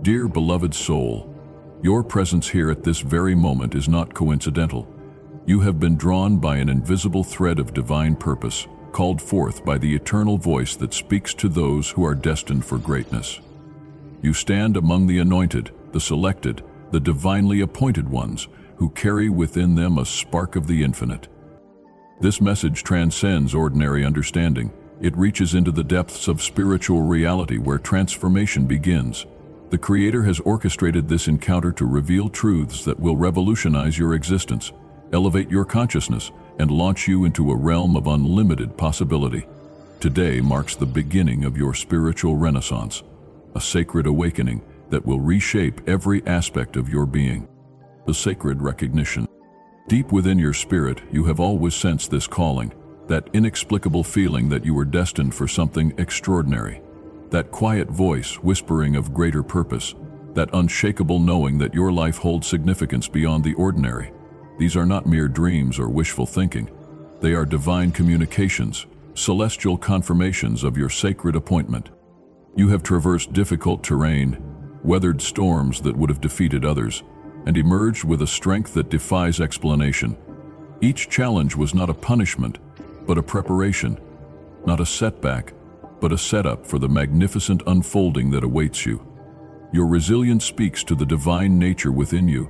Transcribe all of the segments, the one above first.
Dear beloved soul, your presence here at this very moment is not coincidental. You have been drawn by an invisible thread of divine purpose, called forth by the eternal voice that speaks to those who are destined for greatness. You stand among the anointed, the selected, the divinely appointed ones, who carry within them a spark of the infinite. This message transcends ordinary understanding. It reaches into the depths of spiritual reality where transformation begins. The Creator has orchestrated this encounter to reveal truths that will revolutionize your existence, elevate your consciousness, and launch you into a realm of unlimited possibility. Today marks the beginning of your spiritual renaissance, a sacred awakening that will reshape every aspect of your being. The sacred recognition. Deep within your spirit, you have always sensed this calling, that inexplicable feeling that you were destined for something extraordinary, that quiet voice whispering of greater purpose, that unshakable knowing that your life holds significance beyond the ordinary. These are not mere dreams or wishful thinking. They are divine communications, celestial confirmations of your sacred appointment. You have traversed difficult terrain, weathered storms that would have defeated others, and emerged with a strength that defies explanation. Each challenge was not a punishment, but a preparation, not a setback, but a setup for the magnificent unfolding that awaits you. Your resilience speaks to the divine nature within you,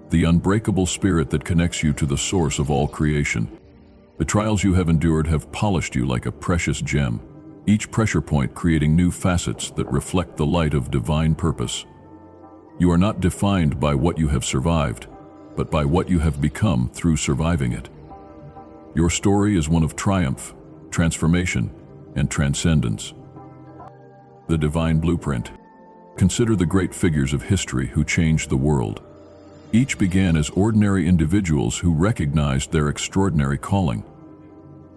the unbreakable spirit that connects you to the source of all creation. The trials you have endured have polished you like a precious gem, each pressure point creating new facets that reflect the light of divine purpose. You are not defined by what you have survived, but by what you have become through surviving it. Your story is one of triumph, transformation, and transcendence. The divine blueprint. Consider the great figures of history who changed the world. Each began as ordinary individuals who recognized their extraordinary calling.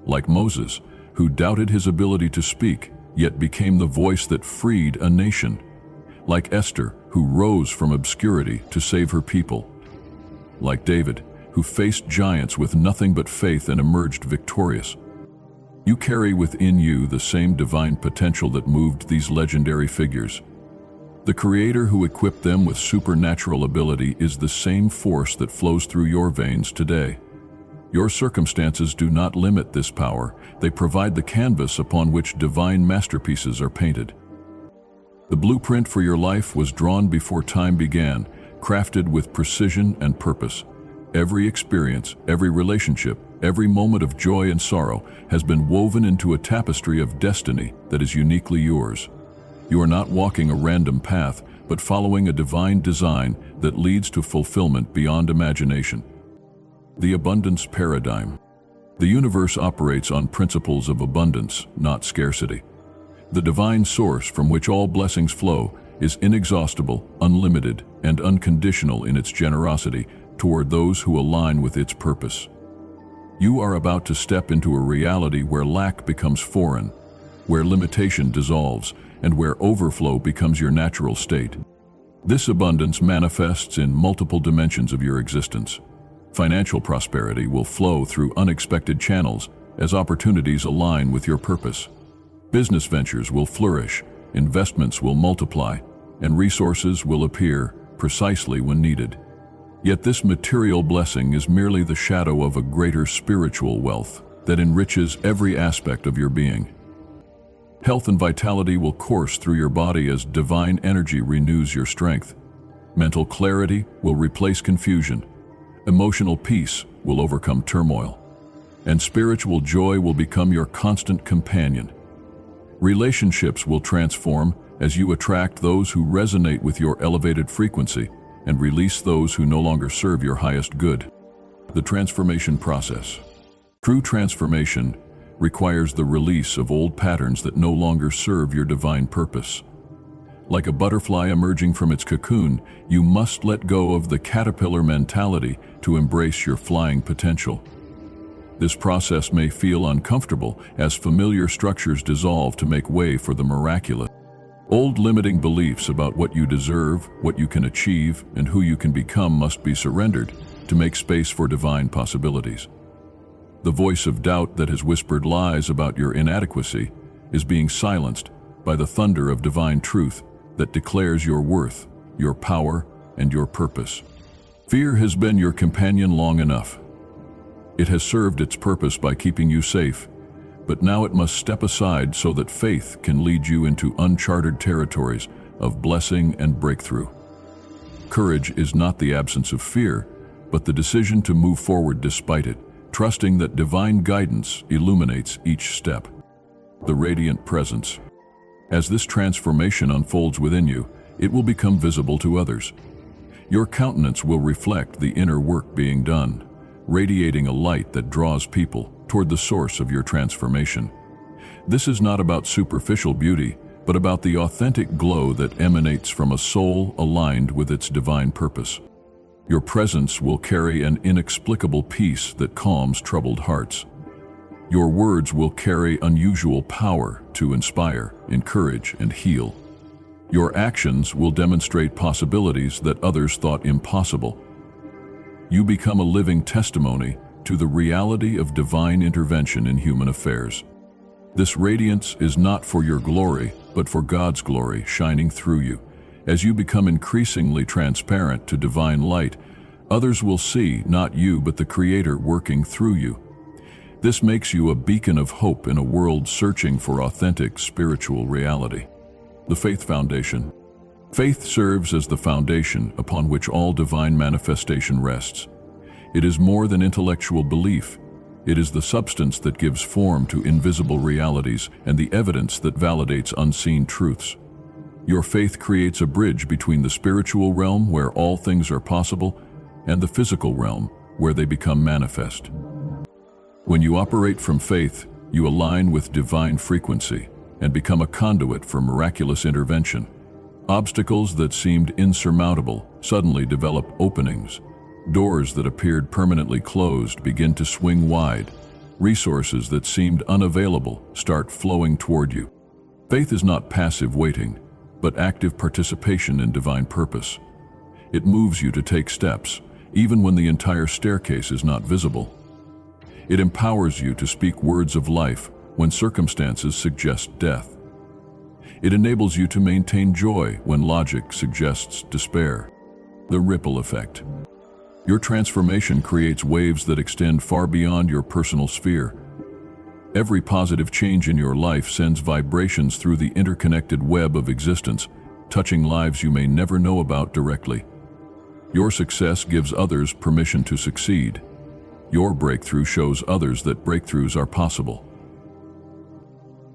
Like Moses, who doubted his ability to speak, yet became the voice that freed a nation. Like Esther, who rose from obscurity to save her people. Like David, who faced giants with nothing but faith and emerged victorious. You carry within you the same divine potential that moved these legendary figures. The Creator who equipped them with supernatural ability is the same force that flows through your veins today. Your circumstances do not limit this power, they provide the canvas upon which divine masterpieces are painted. The blueprint for your life was drawn before time began, crafted with precision and purpose. Every experience, every relationship, every moment of joy and sorrow has been woven into a tapestry of destiny that is uniquely yours. You are not walking a random path, but following a divine design that leads to fulfillment beyond imagination. The abundance paradigm. The universe operates on principles of abundance, not scarcity. The divine source from which all blessings flow is inexhaustible, unlimited, and unconditional in its generosity toward those who align with its purpose. You are about to step into a reality where lack becomes foreign, where limitation dissolves, and where overflow becomes your natural state. This abundance manifests in multiple dimensions of your existence. Financial prosperity will flow through unexpected channels as opportunities align with your purpose. Business ventures will flourish, investments will multiply, and resources will appear precisely when needed. Yet this material blessing is merely the shadow of a greater spiritual wealth that enriches every aspect of your being. Health and vitality will course through your body as divine energy renews your strength. Mental clarity will replace confusion. Emotional peace will overcome turmoil. And spiritual joy will become your constant companion. Relationships will transform as you attract those who resonate with your elevated frequency and release those who no longer serve your highest good. The transformation process. True transformation requires the release of old patterns that no longer serve your divine purpose. Like a butterfly emerging from its cocoon, you must let go of the caterpillar mentality to embrace your flying potential. This process may feel uncomfortable as familiar structures dissolve to make way for the miraculous. Old limiting beliefs about what you deserve, what you can achieve, and who you can become must be surrendered to make space for divine possibilities. The voice of doubt that has whispered lies about your inadequacy is being silenced by the thunder of divine truth that declares your worth your power, and your purpose. Fear has been your companion long enough. It has served its purpose by keeping you safe, but now it must step aside so that faith can lead you into uncharted territories of blessing and breakthrough. Courage is not the absence of fear, but the decision to move forward despite it, trusting that divine guidance illuminates each step. The radiant presence. As this transformation unfolds within you, it will become visible to others. Your countenance will reflect the inner work being done, radiating a light that draws people toward the source of your transformation. This is not about superficial beauty, but about the authentic glow that emanates from a soul aligned with its divine purpose. Your presence will carry an inexplicable peace that calms troubled hearts. Your words will carry unusual power to inspire, encourage, and heal. Your actions will demonstrate possibilities that others thought impossible. You become a living testimony to the reality of divine intervention in human affairs. This radiance is not for your glory, but for God's glory shining through you. As you become increasingly transparent to divine light, others will see not you but the Creator working through you. This makes you a beacon of hope in a world searching for authentic spiritual reality. The Faith Foundation. Faith serves as the foundation upon which all divine manifestation rests. It is more than intellectual belief. It is the substance that gives form to invisible realities and the evidence that validates unseen truths. Your faith creates a bridge between the spiritual realm, where all things are possible, and the physical realm, where they become manifest. When you operate from faith, you align with divine frequency and become a conduit for miraculous intervention. Obstacles that seemed insurmountable suddenly develop openings. Doors that appeared permanently closed begin to swing wide. Resources that seemed unavailable start flowing toward you. Faith is not passive waiting, but active participation in divine purpose. It moves you to take steps, even when the entire staircase is not visible. It empowers you to speak words of life when circumstances suggest death. It enables you to maintain joy when logic suggests despair. The ripple effect. Your transformation creates waves that extend far beyond your personal sphere. Every positive change in your life sends vibrations through the interconnected web of existence, touching lives you may never know about directly. Your success gives others permission to succeed. Your breakthrough shows others that breakthroughs are possible.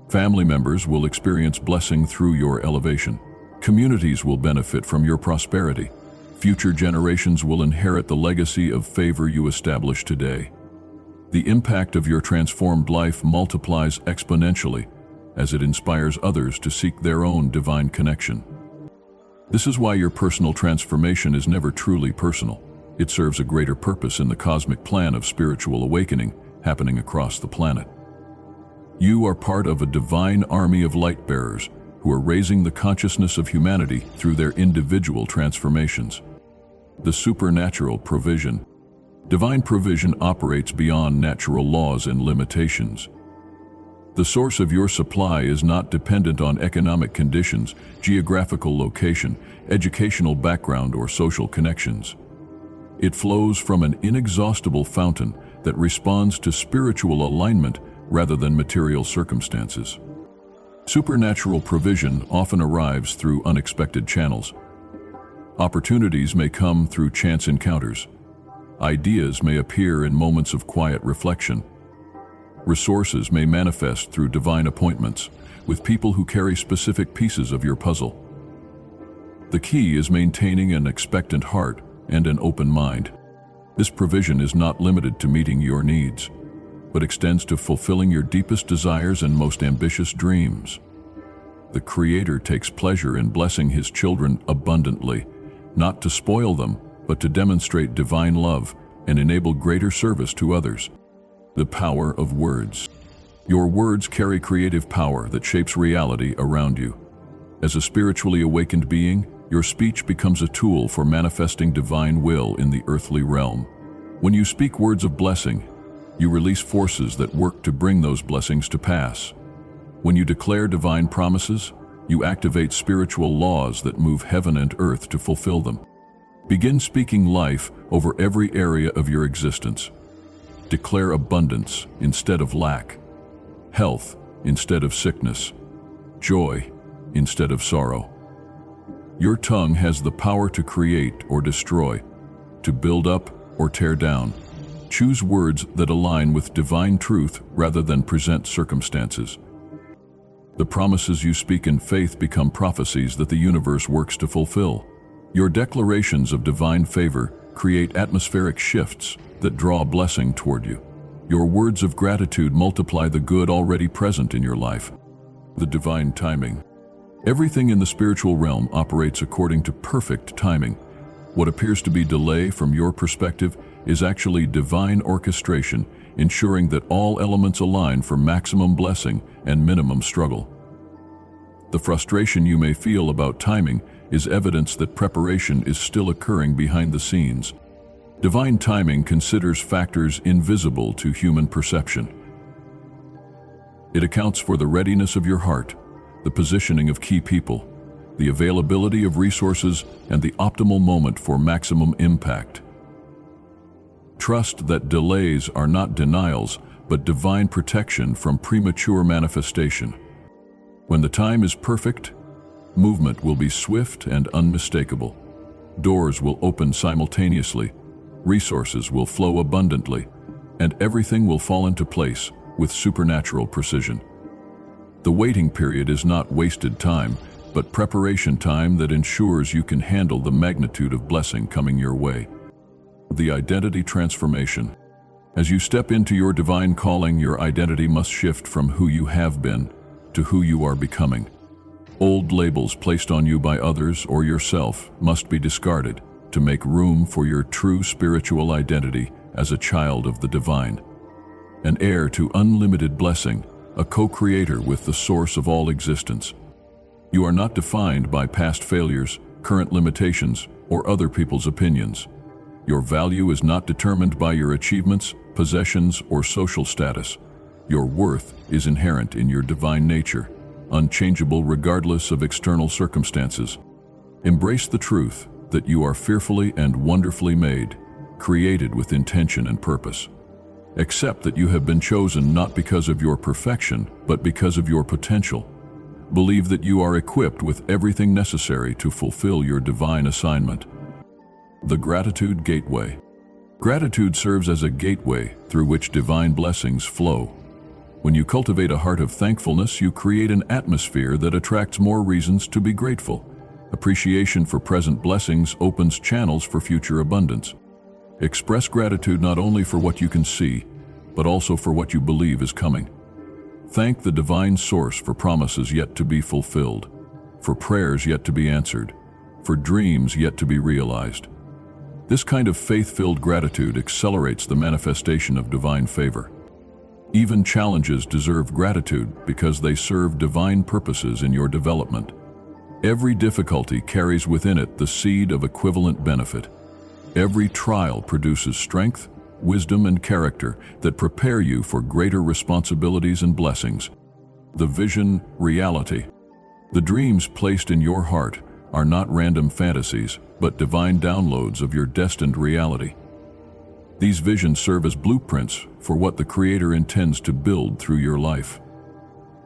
Family members will experience blessing through your elevation. Communities will benefit from your prosperity. Future generations will inherit the legacy of favor you establish today. The impact of your transformed life multiplies exponentially as it inspires others to seek their own divine connection. This is why your personal transformation is never truly personal. It serves a greater purpose in the cosmic plan of spiritual awakening happening across the planet. You are part of a divine army of light bearers who are raising the consciousness of humanity through their individual transformations. The supernatural provision. Divine provision operates beyond natural laws and limitations. The source of your supply is not dependent on economic conditions, geographical location, educational background, or social connections. It flows from an inexhaustible fountain that responds to spiritual alignment rather than material circumstances. Supernatural provision often arrives through unexpected channels. Opportunities may come through chance encounters. Ideas may appear in moments of quiet reflection. Resources may manifest through divine appointments with people who carry specific pieces of your puzzle. The key is maintaining an expectant heart and an open mind. This provision is not limited to meeting your needs, but extends to fulfilling your deepest desires and most ambitious dreams. The Creator takes pleasure in blessing His children abundantly, not to spoil them, but to demonstrate divine love and enable greater service to others. The power of words. Your words carry creative power that shapes reality around you. As a spiritually awakened being, your speech becomes a tool for manifesting divine will in the earthly realm. When you speak words of blessing, you release forces that work to bring those blessings to pass. When you declare divine promises, you activate spiritual laws that move heaven and earth to fulfill them. Begin speaking life over every area of your existence. Declare abundance instead of lack, health instead of sickness, joy instead of sorrow. Your tongue has the power to create or destroy, to build up or tear down. Choose words that align with divine truth rather than present circumstances. The promises you speak in faith become prophecies that the universe works to fulfill. Your declarations of divine favor create atmospheric shifts that draw blessing toward you. Your words of gratitude multiply the good already present in your life. The divine timing. Everything in the spiritual realm operates according to perfect timing. What appears to be delay from your perspective is actually divine orchestration, ensuring that all elements align for maximum blessing and minimum struggle. The frustration you may feel about timing is evidence that preparation is still occurring behind the scenes. Divine timing considers factors invisible to human perception. It accounts for the readiness of your heart, the positioning of key people, the availability of resources, and the optimal moment for maximum impact. Trust that delays are not denials, but divine protection from premature manifestation. When the time is perfect, movement will be swift and unmistakable. Doors will open simultaneously, resources will flow abundantly, and everything will fall into place with supernatural precision. The waiting period is not wasted time, but preparation time that ensures you can handle the magnitude of blessing coming your way. The identity transformation. As you step into your divine calling, your identity must shift from who you have been to who you are becoming. Old labels placed on you by others or yourself must be discarded to make room for your true spiritual identity as a child of the divine. An heir to unlimited blessing, a co-creator with the source of all existence. You are not defined by past failures, current limitations, or other people's opinions. Your value is not determined by your achievements, possessions, or social status. Your worth is inherent in your divine nature, unchangeable regardless of external circumstances. Embrace the truth that you are fearfully and wonderfully made, created with intention and purpose. Accept that you have been chosen not because of your perfection, but because of your potential. Believe that you are equipped with everything necessary to fulfill your divine assignment. The Gratitude Gateway. Gratitude serves as a gateway through which divine blessings flow. When you cultivate a heart of thankfulness, you create an atmosphere that attracts more reasons to be grateful. Appreciation for present blessings opens channels for future abundance. Express gratitude not only for what you can see, but also for what you believe is coming. Thank the divine source for promises yet to be fulfilled, for prayers yet to be answered, for dreams yet to be realized. This kind of faith-filled gratitude accelerates the manifestation of divine favor. Even challenges deserve gratitude because they serve divine purposes in your development. Every difficulty carries within it the seed of equivalent benefit. Every trial produces strength, wisdom, and character that prepare you for greater responsibilities and blessings. The vision, reality. The dreams placed in your heart are not random fantasies, but divine downloads of your destined reality. These visions serve as blueprints for what the Creator intends to build through your life.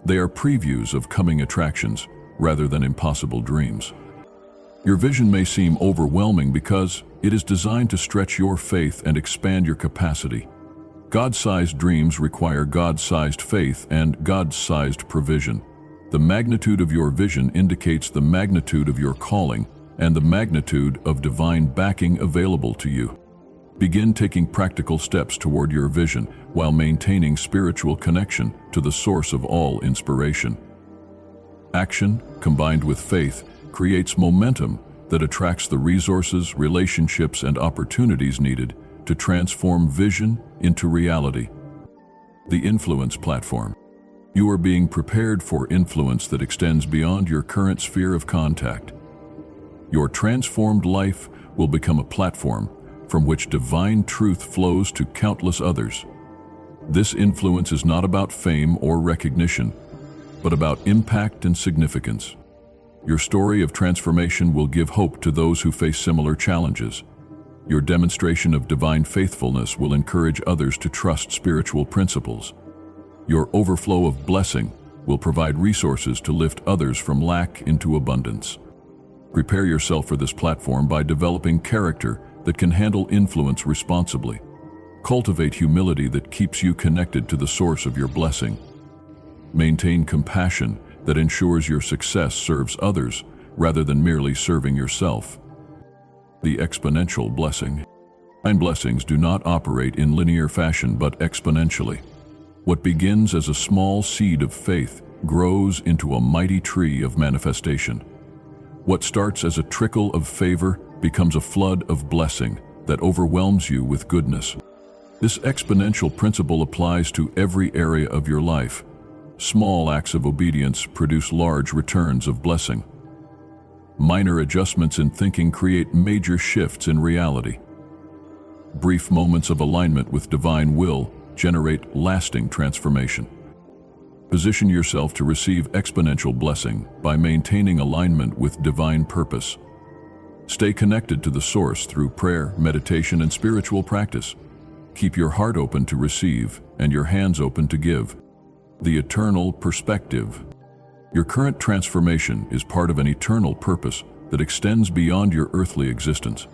They are previews of coming attractions rather than impossible dreams. Your vision may seem overwhelming because it is designed to stretch your faith and expand your capacity. God-sized dreams require God-sized faith and God-sized provision. The magnitude of your vision indicates the magnitude of your calling and the magnitude of divine backing available to you. Begin taking practical steps toward your vision while maintaining spiritual connection to the source of all inspiration. Action, combined with faith, creates momentum that attracts the resources, relationships, and opportunities needed to transform vision into reality. The Influence Platform. You are being prepared for influence that extends beyond your current sphere of contact. Your transformed life will become a platform from which divine truth flows to countless others. This influence is not about fame or recognition, but about impact and significance. Your story of transformation will give hope to those who face similar challenges. Your demonstration of divine faithfulness will encourage others to trust spiritual principles. Your overflow of blessing will provide resources to lift others from lack into abundance. Prepare yourself for this platform by developing character that can handle influence responsibly. Cultivate humility that keeps you connected to the source of your blessing. Maintain compassion that ensures your success serves others rather than merely serving yourself. The exponential blessing. Divine blessings do not operate in linear fashion but exponentially. What begins as a small seed of faith grows into a mighty tree of manifestation. What starts as a trickle of favor becomes a flood of blessing that overwhelms you with goodness. This exponential principle applies to every area of your life. Small acts of obedience produce large returns of blessing. Minor adjustments in thinking create major shifts in reality. Brief moments of alignment with divine will generate lasting transformation. Position yourself to receive exponential blessing by maintaining alignment with divine purpose. Stay connected to the source through prayer, meditation, and spiritual practice. Keep your heart open to receive and your hands open to give. The eternal perspective. Your current transformation is part of an eternal purpose that extends beyond your earthly existence.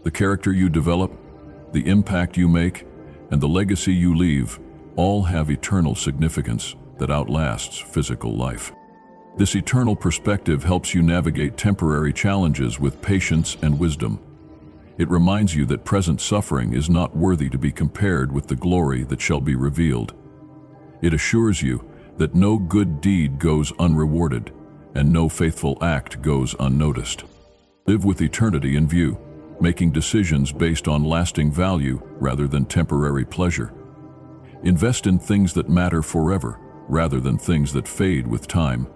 The character you develop, the impact you make, and the legacy you leave all have eternal significance that outlasts physical life. This eternal perspective helps you navigate temporary challenges with patience and wisdom. It reminds you that present suffering is not worthy to be compared with the glory that shall be revealed. It assures you that no good deed goes unrewarded and no faithful act goes unnoticed. Live with eternity in view, making decisions based on lasting value rather than temporary pleasure. Invest in things that matter forever rather than things that fade with time.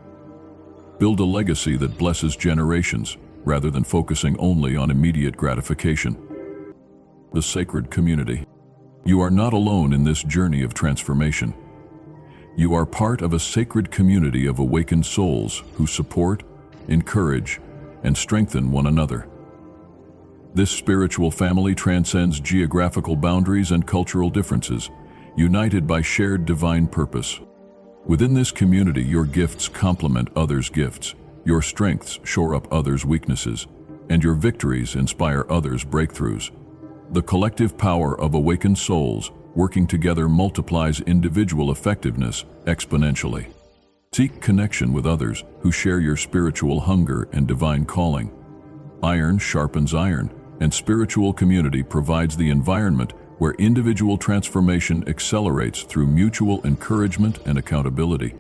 Build a legacy that blesses generations rather than focusing only on immediate gratification. The sacred community. You are not alone in this journey of transformation. You are part of a sacred community of awakened souls who support, encourage, and strengthen one another. This spiritual family transcends geographical boundaries and cultural differences, united by shared divine purpose. Within this community, your gifts complement others' gifts, your strengths shore up others' weaknesses, and your victories inspire others' breakthroughs. The collective power of awakened souls working together multiplies individual effectiveness exponentially. Seek connection with others who share your spiritual hunger and divine calling. Iron sharpens iron, and spiritual community provides the environment where individual transformation accelerates through mutual encouragement and accountability.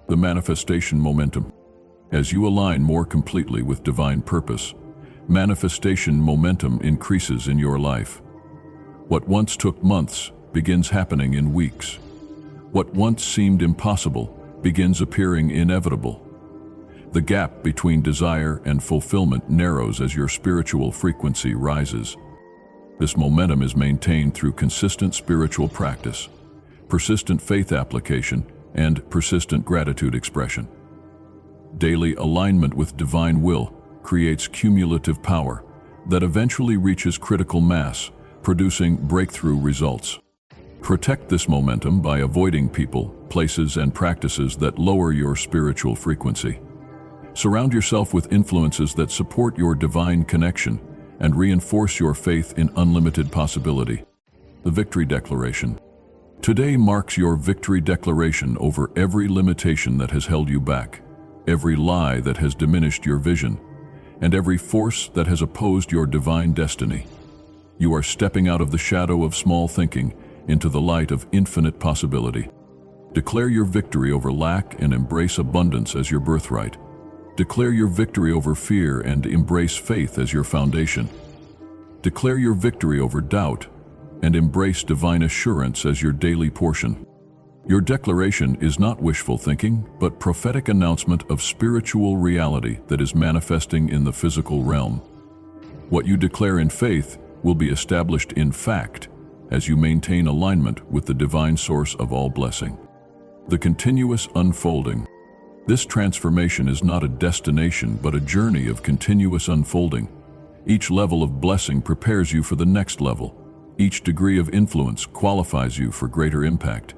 The manifestation momentum. As you align more completely with divine purpose, manifestation momentum increases in your life. What once took months begins happening in weeks. What once seemed impossible begins appearing inevitable. The gap between desire and fulfillment narrows as your spiritual frequency rises. This momentum is maintained through consistent spiritual practice, persistent faith application, and persistent gratitude expression. Daily alignment with divine will creates cumulative power that eventually reaches critical mass, producing breakthrough results. Protect this momentum by avoiding people, places, and practices that lower your spiritual frequency. Surround yourself with influences that support your divine connection and reinforce your faith in unlimited possibility. The Victory Declaration. Today marks your victory declaration over every limitation that has held you back, every lie that has diminished your vision, and every force that has opposed your divine destiny. You are stepping out of the shadow of small thinking into the light of infinite possibility. Declare your victory over lack and embrace abundance as your birthright. Declare your victory over fear and embrace faith as your foundation. Declare your victory over doubt and embrace divine assurance as your daily portion. Your declaration is not wishful thinking, but prophetic announcement of spiritual reality that is manifesting in the physical realm. What you declare in faith will be established in fact as you maintain alignment with the divine source of all blessing. The continuous unfolding. This transformation is not a destination but a journey of continuous unfolding. Each level of blessing prepares you for the next level. Each degree of influence qualifies you for greater impact.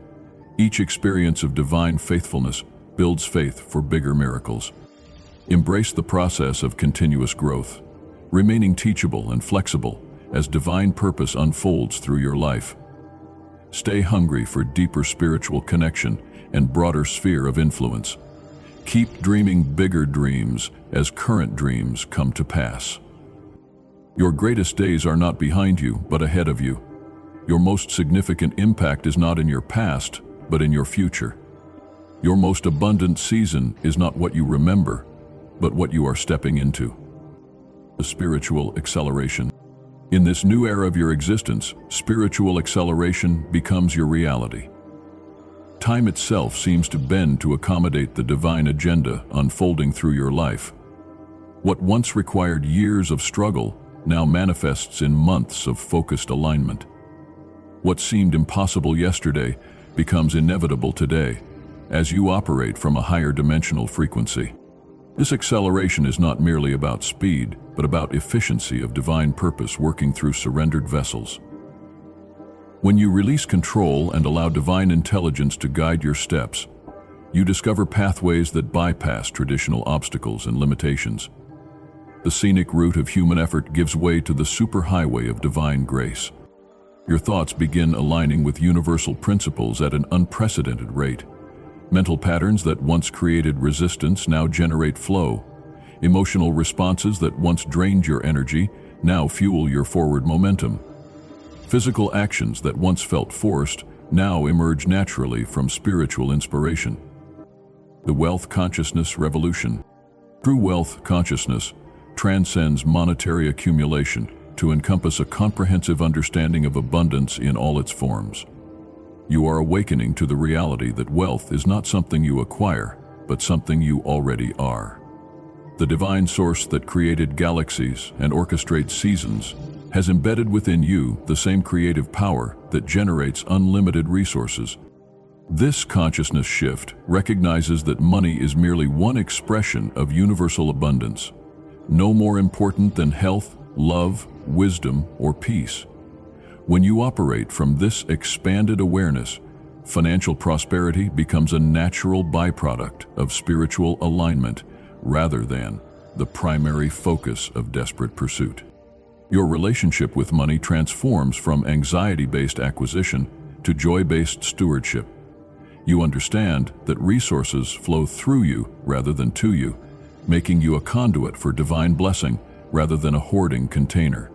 Each experience of divine faithfulness builds faith for bigger miracles. Embrace the process of continuous growth, remaining teachable and flexible as divine purpose unfolds through your life. Stay hungry for deeper spiritual connection and broader sphere of influence. Keep dreaming bigger dreams as current dreams come to pass. Your greatest days are not behind you, but ahead of you. Your most significant impact is not in your past, but in your future. Your most abundant season is not what you remember, but what you are stepping into. A spiritual acceleration. In this new era of your existence, spiritual acceleration becomes your reality. Time itself seems to bend to accommodate the divine agenda unfolding through your life. What once required years of struggle now manifests in months of focused alignment. What seemed impossible yesterday becomes inevitable today, as you operate from a higher dimensional frequency. This acceleration is not merely about speed, but about efficiency of divine purpose working through surrendered vessels. When you release control and allow divine intelligence to guide your steps, you discover pathways that bypass traditional obstacles and limitations. The scenic route of human effort gives way to the superhighway of divine grace. Your thoughts begin aligning with universal principles at an unprecedented rate. Mental patterns that once created resistance now generate flow. Emotional responses that once drained your energy now fuel your forward momentum. Physical actions that once felt forced now emerge naturally from spiritual inspiration. The wealth consciousness revolution. True wealth consciousness transcends monetary accumulation to encompass a comprehensive understanding of abundance in all its forms. You are awakening to the reality that wealth is not something you acquire, but something you already are. The divine source that created galaxies and orchestrates seasons has embedded within you the same creative power that generates unlimited resources. This consciousness shift recognizes that money is merely one expression of universal abundance, no more important than health, love, wisdom, or peace. When you operate from this expanded awareness, financial prosperity becomes a natural byproduct of spiritual alignment rather than the primary focus of desperate pursuit. Your relationship with money transforms from anxiety-based acquisition to joy-based stewardship. You understand that resources flow through you rather than to you, making you a conduit for divine blessing rather than a hoarding container.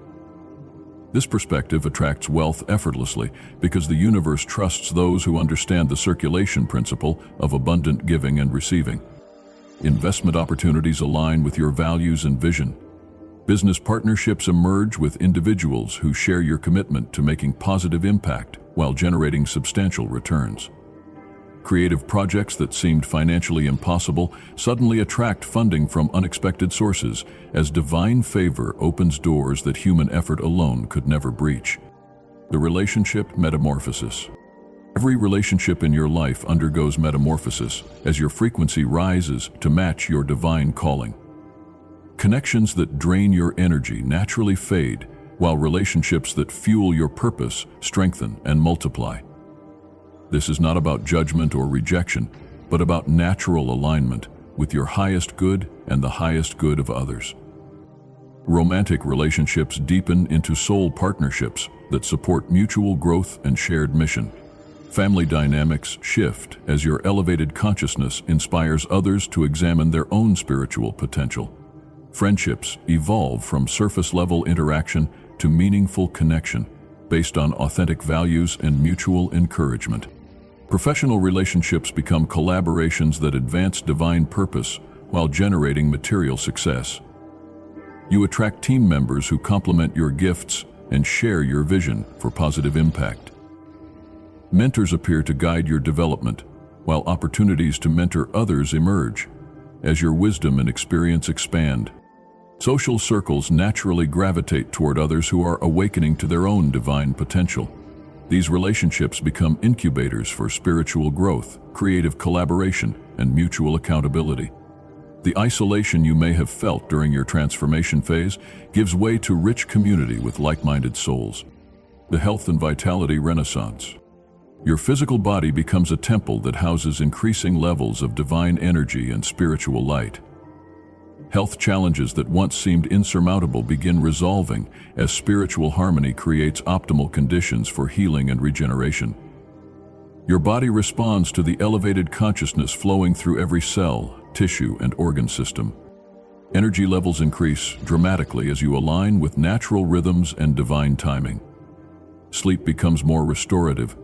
This perspective attracts wealth effortlessly because the universe trusts those who understand the circulation principle of abundant giving and receiving. Investment opportunities align with your values and vision. Business partnerships emerge with individuals who share your commitment to making positive impact while generating substantial returns. Creative projects that seemed financially impossible suddenly attract funding from unexpected sources as divine favor opens doors that human effort alone could never breach. The relationship metamorphosis. Every relationship in your life undergoes metamorphosis as your frequency rises to match your divine calling. Connections that drain your energy naturally fade, while relationships that fuel your purpose strengthen and multiply. This is not about judgment or rejection, but about natural alignment with your highest good and the highest good of others. Romantic relationships deepen into soul partnerships that support mutual growth and shared mission. Family dynamics shift as your elevated consciousness inspires others to examine their own spiritual potential. Friendships evolve from surface-level interaction to meaningful connection based on authentic values and mutual encouragement. Professional relationships become collaborations that advance divine purpose while generating material success. You attract team members who complement your gifts and share your vision for positive impact. Mentors appear to guide your development, while opportunities to mentor others emerge as your wisdom and experience expand. Social circles naturally gravitate toward others who are awakening to their own divine potential. These relationships become incubators for spiritual growth, creative collaboration, and mutual accountability. The isolation you may have felt during your transformation phase gives way to rich community with like-minded souls. The health and vitality renaissance. Your physical body becomes a temple that houses increasing levels of divine energy and spiritual light. Health challenges that once seemed insurmountable begin resolving as spiritual harmony creates optimal conditions for healing and regeneration. Your body responds to the elevated consciousness flowing through every cell, tissue, and organ system. Energy levels increase dramatically as you align with natural rhythms and divine timing. Sleep becomes more restorative,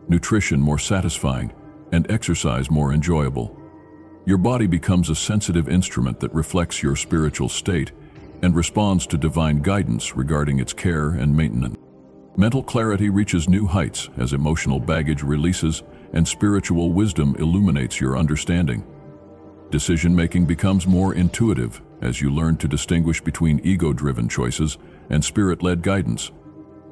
nutrition more satisfying, and exercise more enjoyable. Your body becomes a sensitive instrument that reflects your spiritual state and responds to divine guidance regarding its care and maintenance. Mental clarity reaches new heights as emotional baggage releases and spiritual wisdom illuminates your understanding. Decision-making becomes more intuitive as you learn to distinguish between ego-driven choices and spirit-led guidance.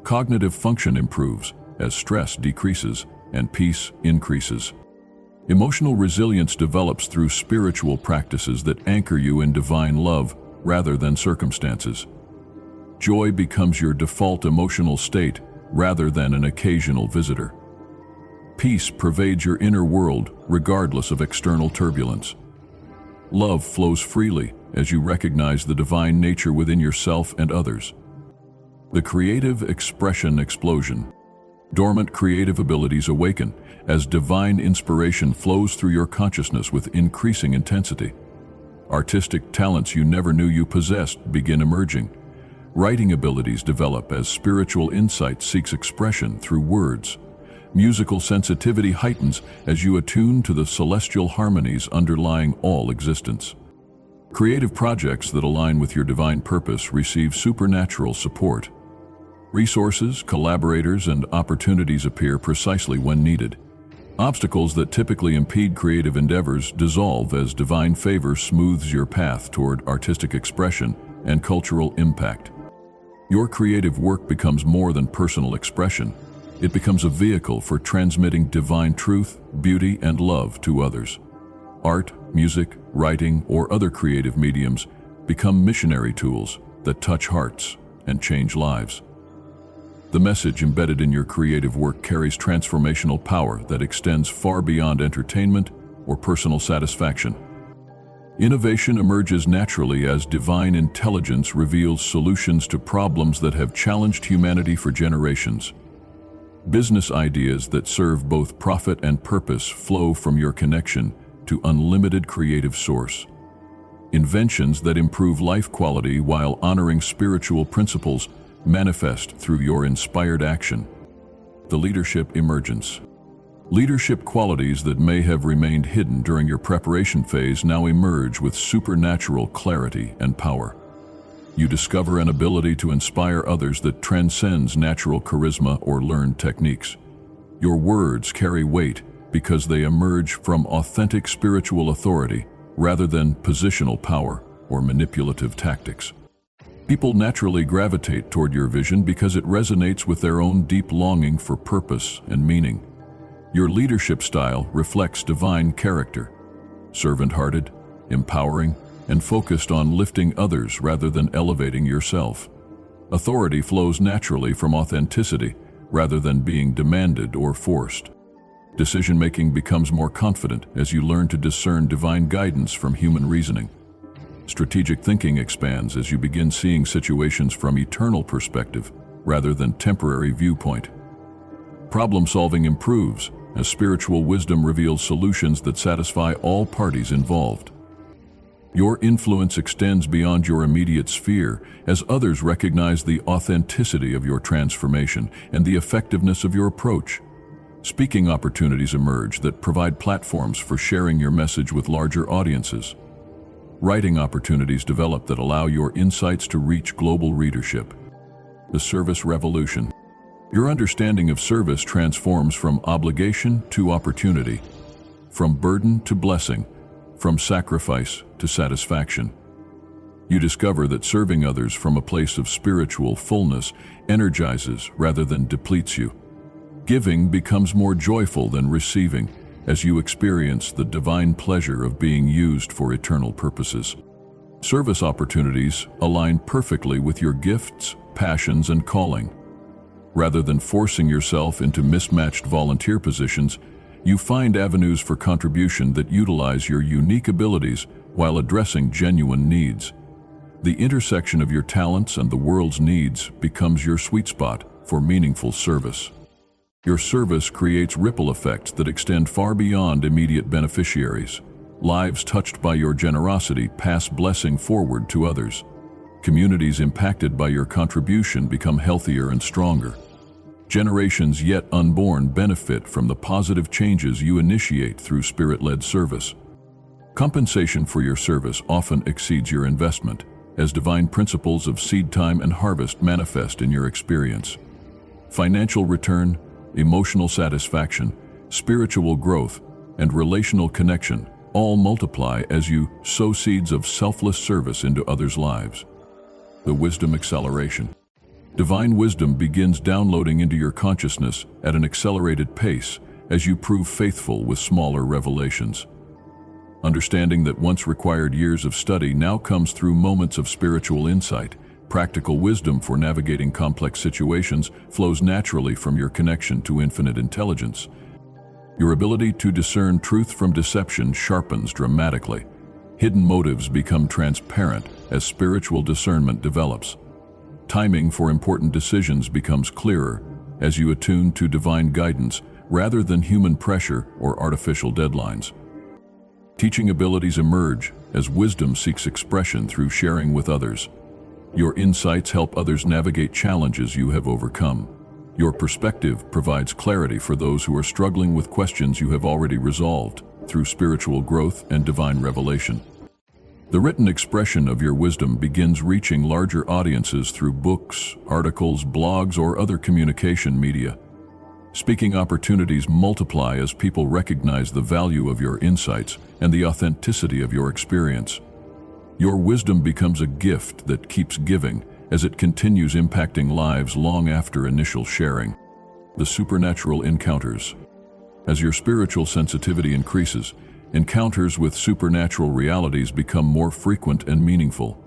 Cognitive function improves as stress decreases and peace increases. Emotional resilience develops through spiritual practices that anchor you in divine love rather than circumstances. Joy becomes your default emotional state rather than an occasional visitor. Peace pervades your inner world regardless of external turbulence. Love flows freely as you recognize the divine nature within yourself and others. The creative expression explosion. Dormant creative abilities awaken as divine inspiration flows through your consciousness with increasing intensity. Artistic talents you never knew you possessed begin emerging. Writing abilities develop as spiritual insight seeks expression through words. Musical sensitivity heightens as you attune to the celestial harmonies underlying all existence. Creative projects that align with your divine purpose receive supernatural support. Resources, collaborators, and opportunities appear precisely when needed. Obstacles that typically impede creative endeavors dissolve as divine favor smooths your path toward artistic expression and cultural impact. Your creative work becomes more than personal expression. It becomes a vehicle for transmitting divine truth, beauty, and love to others. Art, music, writing, or other creative mediums become missionary tools that touch hearts and change lives. The message embedded in your creative work carries transformational power that extends far beyond entertainment or personal satisfaction. Innovation emerges naturally as divine intelligence reveals solutions to problems that have challenged humanity for generations. Business ideas that serve both profit and purpose flow from your connection to unlimited creative source. Inventions that improve life quality while honoring spiritual principles manifest through your inspired action. The leadership emergence. Leadership qualities that may have remained hidden during your preparation phase now emerge with supernatural clarity and power. You discover an ability to inspire others that transcends natural charisma or learned techniques. Your words carry weight because they emerge from authentic spiritual authority rather than positional power or manipulative tactics. People naturally gravitate toward your vision because it resonates with their own deep longing for purpose and meaning. Your leadership style reflects divine character, servant-hearted, empowering, and focused on lifting others rather than elevating yourself. Authority flows naturally from authenticity rather than being demanded or forced. Decision-making becomes more confident as you learn to discern divine guidance from human reasoning. Strategic thinking expands as you begin seeing situations from eternal perspective rather than temporary viewpoint. Problem-solving improves as spiritual wisdom reveals solutions that satisfy all parties involved. Your influence extends beyond your immediate sphere as others recognize the authenticity of your transformation and the effectiveness of your approach. Speaking opportunities emerge that provide platforms for sharing your message with larger audiences. Writing opportunities develop that allow your insights to reach global readership. The service revolution. Your understanding of service transforms from obligation to opportunity, from burden to blessing, from sacrifice to satisfaction. You discover that serving others from a place of spiritual fullness energizes rather than depletes you. Giving becomes more joyful than receiving as you experience the divine pleasure of being used for eternal purposes. Service opportunities align perfectly with your gifts, passions, and calling. Rather than forcing yourself into mismatched volunteer positions, you find avenues for contribution that utilize your unique abilities while addressing genuine needs. The intersection of your talents and the world's needs becomes your sweet spot for meaningful service. Your service creates ripple effects that extend far beyond immediate beneficiaries. Lives touched by your generosity pass blessing forward to others. Communities impacted by your contribution become healthier and stronger. Generations yet unborn benefit from the positive changes you initiate through spirit-led service. Compensation for your service often exceeds your investment, as divine principles of seed time and harvest manifest in your experience. Financial return, emotional satisfaction, spiritual growth, and relational connection all multiply as you sow seeds of selfless service into others' lives. The wisdom acceleration. Divine wisdom begins downloading into your consciousness at an accelerated pace as you prove faithful with smaller revelations. Understanding that once required years of study now comes through moments of spiritual insight. Practical wisdom for navigating complex situations flows naturally from your connection to infinite intelligence. Your ability to discern truth from deception sharpens dramatically. Hidden motives become transparent as spiritual discernment develops. Timing for important decisions becomes clearer as you attune to divine guidance rather than human pressure or artificial deadlines. Teaching abilities emerge as wisdom seeks expression through sharing with others. Your insights help others navigate challenges you have overcome. Your perspective provides clarity for those who are struggling with questions you have already resolved through spiritual growth and divine revelation. The written expression of your wisdom begins reaching larger audiences through books, articles, blogs, or other communication media. Speaking opportunities multiply as people recognize the value of your insights and the authenticity of your experience. Your wisdom becomes a gift that keeps giving as it continues impacting lives long after initial sharing. The supernatural encounters. As your spiritual sensitivity increases, encounters with supernatural realities become more frequent and meaningful.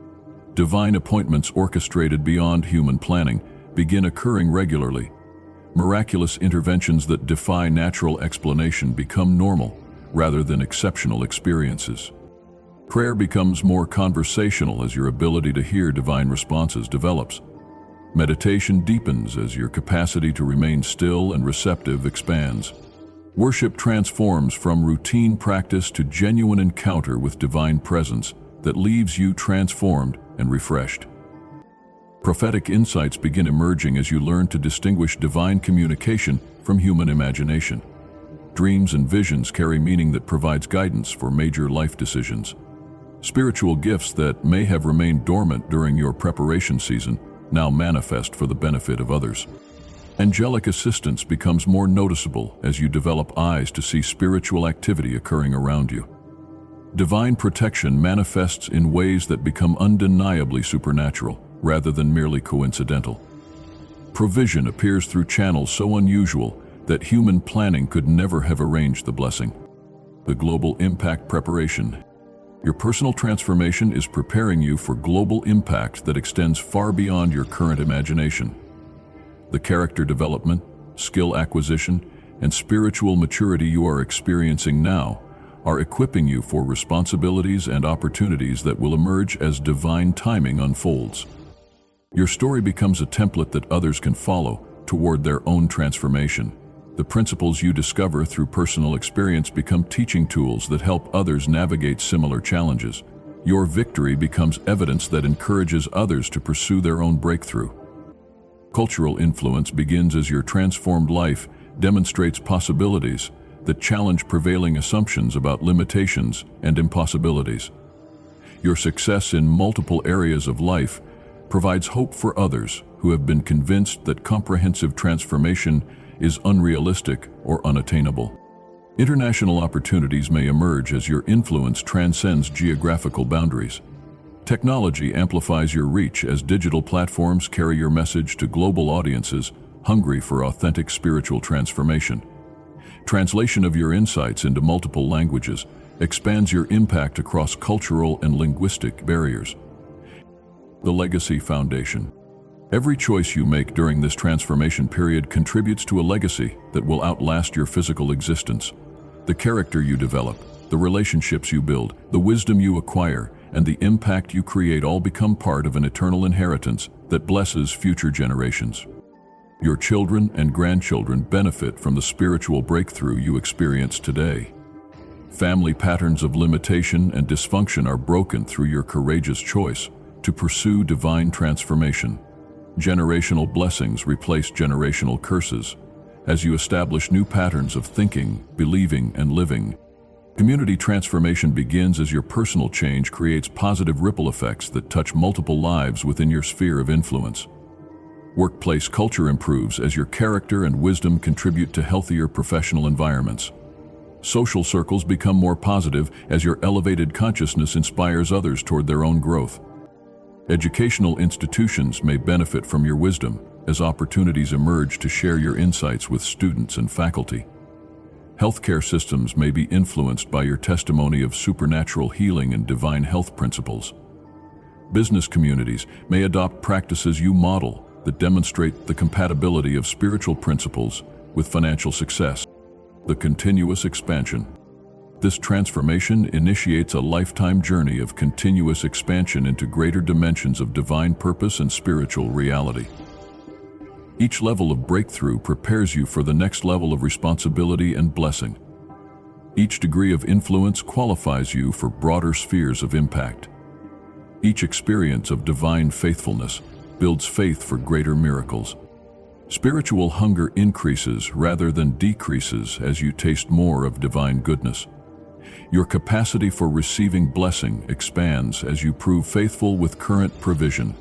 Divine appointments orchestrated beyond human planning begin occurring regularly. Miraculous interventions that defy natural explanation become normal rather than exceptional experiences. Prayer becomes more conversational as your ability to hear divine responses develops. Meditation deepens as your capacity to remain still and receptive expands. Worship transforms from routine practice to genuine encounter with divine presence that leaves you transformed and refreshed. Prophetic insights begin emerging as you learn to distinguish divine communication from human imagination. Dreams and visions carry meaning that provides guidance for major life decisions. Spiritual gifts that may have remained dormant during your preparation season now manifest for the benefit of others. Angelic assistance becomes more noticeable as you develop eyes to see spiritual activity occurring around you. Divine protection manifests in ways that become undeniably supernatural rather than merely coincidental. Provision appears through channels so unusual that human planning could never have arranged the blessing. The global impact preparation. Your personal transformation is preparing you for global impact that extends far beyond your current imagination. The character development, skill acquisition, and spiritual maturity you are experiencing now are equipping you for responsibilities and opportunities that will emerge as divine timing unfolds. Your story becomes a template that others can follow toward their own transformation. The principles you discover through personal experience become teaching tools that help others navigate similar challenges. Your victory becomes evidence that encourages others to pursue their own breakthrough. Cultural influence begins as your transformed life demonstrates possibilities that challenge prevailing assumptions about limitations and impossibilities. Your success in multiple areas of life provides hope for others who have been convinced that comprehensive transformation is unrealistic or unattainable. International opportunities may emerge as your influence transcends geographical boundaries. Technology amplifies your reach as digital platforms carry your message to global audiences, hungry for authentic spiritual transformation. Translation of your insights into multiple languages expands your impact across cultural and linguistic barriers. The Legacy Foundation. Every choice you make during this transformation period contributes to a legacy that will outlast your physical existence. The character you develop, the relationships you build, the wisdom you acquire, and the impact you create all become part of an eternal inheritance that blesses future generations. Your children and grandchildren benefit from the spiritual breakthrough you experience today. Family patterns of limitation and dysfunction are broken through your courageous choice to pursue divine transformation. Generational blessings replace generational curses as you establish new patterns of thinking, believing, and living. Community transformation begins as your personal change creates positive ripple effects that touch multiple lives within your sphere of influence. Workplace culture improves as your character and wisdom contribute to healthier professional environments. Social circles become more positive as your elevated consciousness inspires others toward their own growth. Educational institutions may benefit from your wisdom as opportunities emerge to share your insights with students and faculty. Healthcare systems may be influenced by your testimony of supernatural healing and divine health principles. Business communities may adopt practices you model that demonstrate the compatibility of spiritual principles with financial success. The continuous expansion. This transformation initiates a lifetime journey of continuous expansion into greater dimensions of divine purpose and spiritual reality. Each level of breakthrough prepares you for the next level of responsibility and blessing. Each degree of influence qualifies you for broader spheres of impact. Each experience of divine faithfulness builds faith for greater miracles. Spiritual hunger increases rather than decreases as you taste more of divine goodness. Your capacity for receiving blessing expands as you prove faithful with current provision.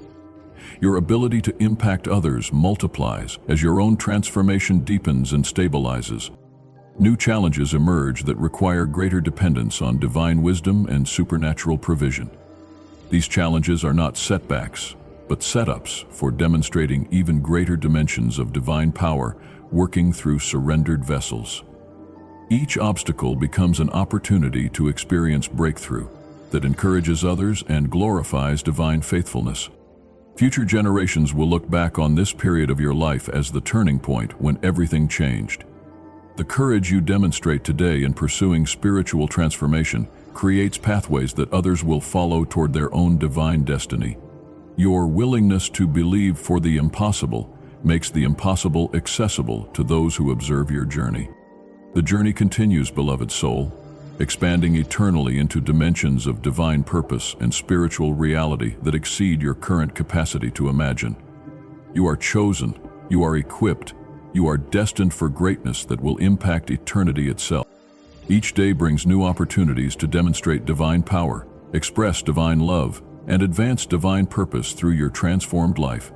Your ability to impact others multiplies as your own transformation deepens and stabilizes. New challenges emerge that require greater dependence on divine wisdom and supernatural provision. These challenges are not setbacks, but setups for demonstrating even greater dimensions of divine power working through surrendered vessels. Each obstacle becomes an opportunity to experience breakthrough that encourages others and glorifies divine faithfulness. Future generations will look back on this period of your life as the turning point when everything changed. The courage you demonstrate today in pursuing spiritual transformation creates pathways that others will follow toward their own divine destiny. Your willingness to believe for the impossible makes the impossible accessible to those who observe your journey. The journey continues, beloved soul, expanding eternally into dimensions of divine purpose and spiritual reality that exceed your current capacity to imagine. You are chosen, you are equipped, you are destined for greatness that will impact eternity itself. Each day brings new opportunities to demonstrate divine power, express divine love, and advance divine purpose through your transformed life.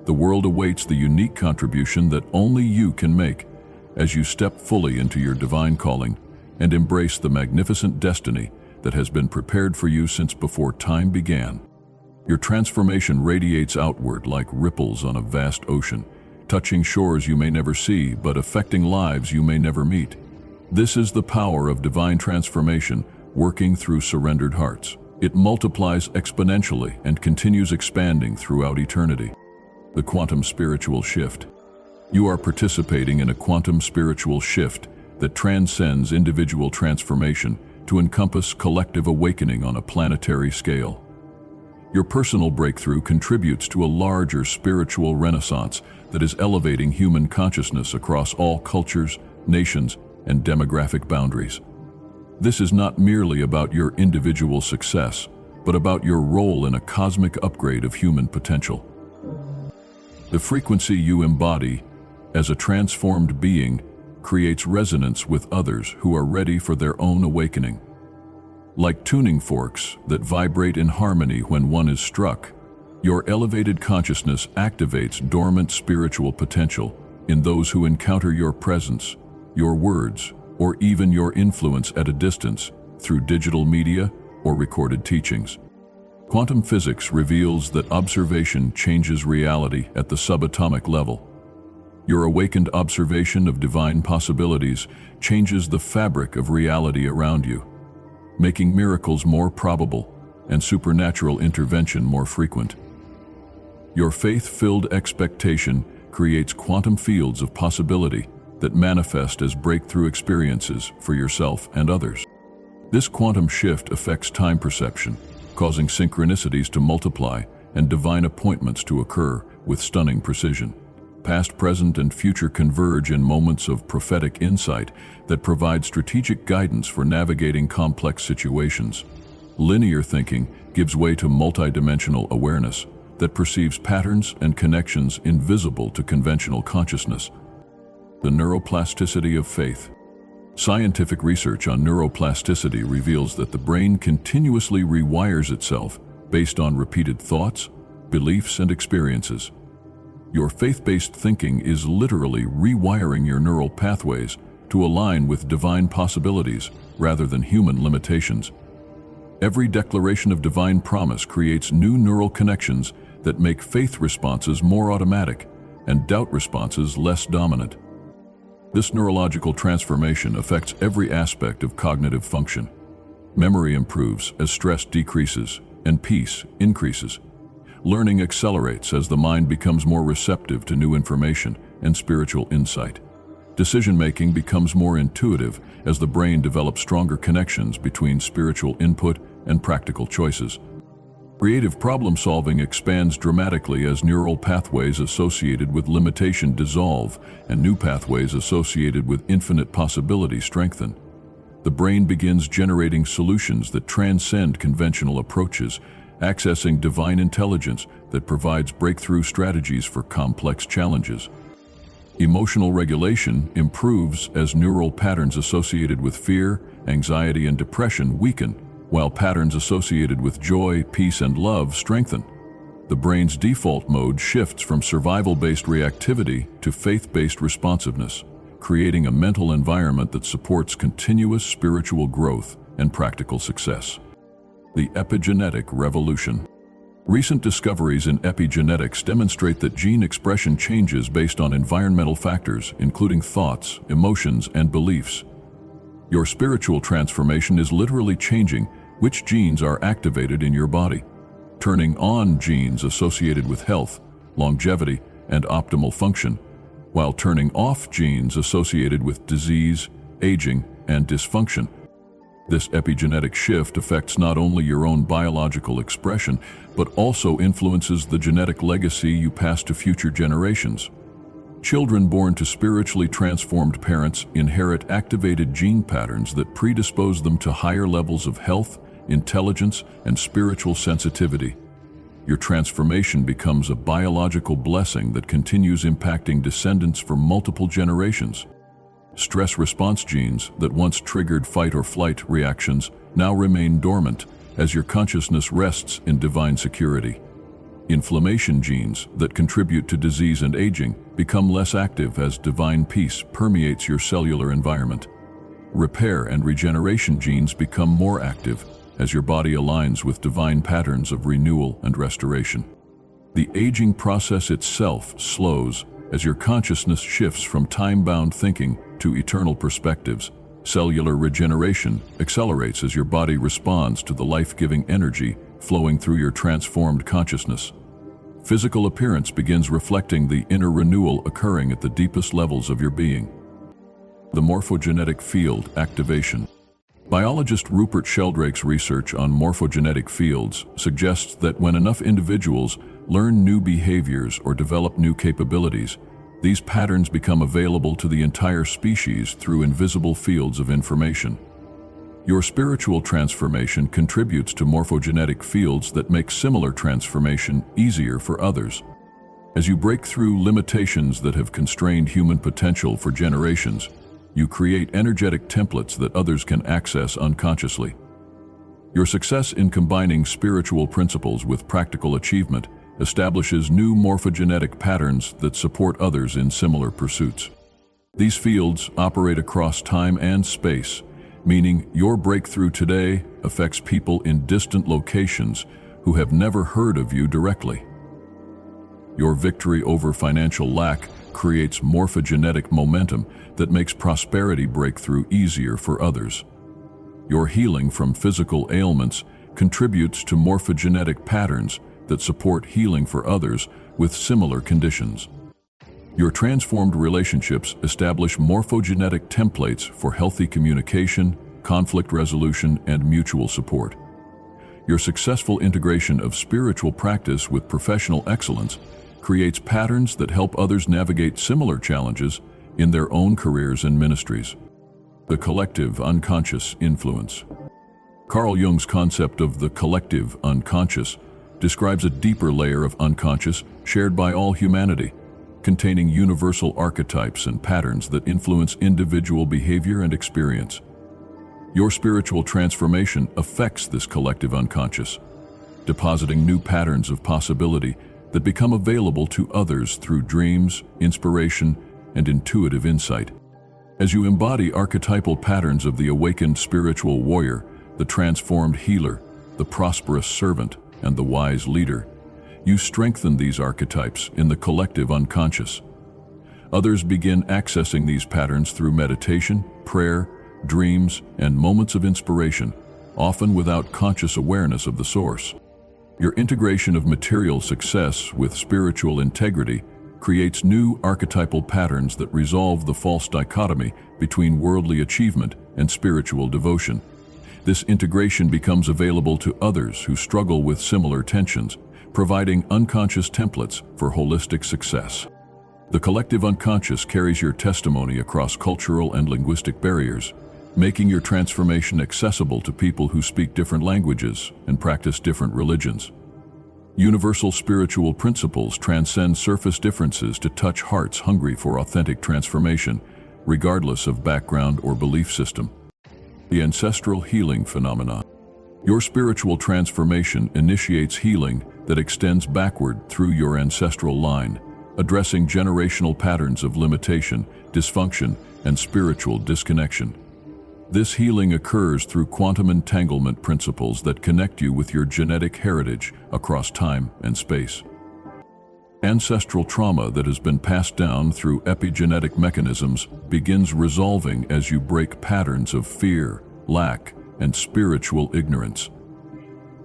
The world awaits the unique contribution that only you can make as you step fully into your divine calling and embrace the magnificent destiny that has been prepared for you since before time began. Your transformation radiates outward like ripples on a vast ocean, touching shores you may never see but affecting lives you may never meet. This is the power of divine transformation working through surrendered hearts. It multiplies exponentially and continues expanding throughout eternity. The quantum spiritual shift. You are participating in a quantum spiritual shift that transcends individual transformation to encompass collective awakening on a planetary scale. Your personal breakthrough contributes to a larger spiritual renaissance that is elevating human consciousness across all cultures, nations, and demographic boundaries. This is not merely about your individual success, but about your role in a cosmic upgrade of human potential. The frequency you embody as a transformed being creates resonance with others who are ready for their own awakening. Like tuning forks that vibrate in harmony when one is struck, your elevated consciousness activates dormant spiritual potential in those who encounter your presence, your words, or even your influence at a distance through digital media or recorded teachings. Quantum physics reveals that observation changes reality at the subatomic level. Your awakened observation of divine possibilities changes the fabric of reality around you, making miracles more probable and supernatural intervention more frequent. Your faith-filled expectation creates quantum fields of possibility that manifest as breakthrough experiences for yourself and others. This quantum shift affects time perception, causing synchronicities to multiply and divine appointments to occur with stunning precision. Past, present, and future converge in moments of prophetic insight that provide strategic guidance for navigating complex situations. Linear thinking gives way to multidimensional awareness that perceives patterns and connections invisible to conventional consciousness. The neuroplasticity of faith. Scientific research on neuroplasticity reveals that the brain continuously rewires itself based on repeated thoughts, beliefs, and experiences. Your faith-based thinking is literally rewiring your neural pathways to align with divine possibilities rather than human limitations. Every declaration of divine promise creates new neural connections that make faith responses more automatic and doubt responses less dominant. This neurological transformation affects every aspect of cognitive function. Memory improves as stress decreases and peace increases. Learning accelerates as the mind becomes more receptive to new information and spiritual insight. Decision-making becomes more intuitive as the brain develops stronger connections between spiritual input and practical choices. Creative problem-solving expands dramatically as neural pathways associated with limitation dissolve and new pathways associated with infinite possibility strengthen. The brain begins generating solutions that transcend conventional approaches, accessing divine intelligence that provides breakthrough strategies for complex challenges. Emotional regulation improves as neural patterns associated with fear, anxiety, and depression weaken, while patterns associated with joy, peace, and love strengthen. The brain's default mode shifts from survival-based reactivity to faith-based responsiveness, creating a mental environment that supports continuous spiritual growth and practical success. The epigenetic revolution. Recent discoveries in epigenetics demonstrate that gene expression changes based on environmental factors, including thoughts, emotions, and beliefs. Your spiritual transformation is literally changing which genes are activated in your body, turning on genes associated with health, longevity, and optimal function, while turning off genes associated with disease, aging, and dysfunction. This epigenetic shift affects not only your own biological expression, but also influences the genetic legacy you pass to future generations. Children born to spiritually transformed parents inherit activated gene patterns that predispose them to higher levels of health, intelligence, and spiritual sensitivity. Your transformation becomes a biological blessing that continues impacting descendants for multiple generations. Stress response genes that once triggered fight or flight reactions now remain dormant as your consciousness rests in divine security. Inflammation genes that contribute to disease and aging become less active as divine peace permeates your cellular environment. Repair and regeneration genes become more active as your body aligns with divine patterns of renewal and restoration. The aging process itself slows as your consciousness shifts from time-bound thinking to eternal perspectives. Cellular regeneration accelerates as your body responds to the life-giving energy flowing through your transformed consciousness. Physical appearance begins reflecting the inner renewal occurring at the deepest levels of your being. The morphogenetic field activation. Biologist Rupert Sheldrake's research on morphogenetic fields suggests that when enough individuals learn new behaviors or develop new capabilities, these patterns become available to the entire species through invisible fields of information. Your spiritual transformation contributes to morphogenetic fields that make similar transformation easier for others. As you break through limitations that have constrained human potential for generations, you create energetic templates that others can access unconsciously. Your success in combining spiritual principles with practical achievement establishes new morphogenetic patterns that support others in similar pursuits. These fields operate across time and space, meaning your breakthrough today affects people in distant locations who have never heard of you directly. Your victory over financial lack creates morphogenetic momentum that makes prosperity breakthrough easier for others. Your healing from physical ailments contributes to morphogenetic patterns that support healing for others with similar conditions. Your transformed relationships establish morphogenetic templates for healthy communication, conflict resolution, and mutual support. Your successful integration of spiritual practice with professional excellence creates patterns that help others navigate similar challenges in their own careers and ministries. The collective unconscious influence. Carl Jung's concept of the collective unconscious describes a deeper layer of unconscious shared by all humanity, containing universal archetypes and patterns that influence individual behavior and experience. Your spiritual transformation affects this collective unconscious, depositing new patterns of possibility that become available to others through dreams, inspiration, and intuitive insight. As you embody archetypal patterns of the awakened spiritual warrior, the transformed healer, the prosperous servant, and the wise leader, you strengthen these archetypes in the collective unconscious. Others begin accessing these patterns through meditation, prayer, dreams, and moments of inspiration, often without conscious awareness of the source. Your integration of material success with spiritual integrity creates new archetypal patterns that resolve the false dichotomy between worldly achievement and spiritual devotion. This integration becomes available to others who struggle with similar tensions, providing unconscious templates for holistic success. The collective unconscious carries your testimony across cultural and linguistic barriers, making your transformation accessible to people who speak different languages and practice different religions. Universal spiritual principles transcend surface differences to touch hearts hungry for authentic transformation, regardless of background or belief system. The ancestral healing phenomenon. Your spiritual transformation initiates healing that extends backward through your ancestral line, addressing generational patterns of limitation, dysfunction, and spiritual disconnection. This healing occurs through quantum entanglement principles that connect you with your genetic heritage across time and space. Ancestral trauma that has been passed down through epigenetic mechanisms begins resolving as you break patterns of fear, lack, and spiritual ignorance.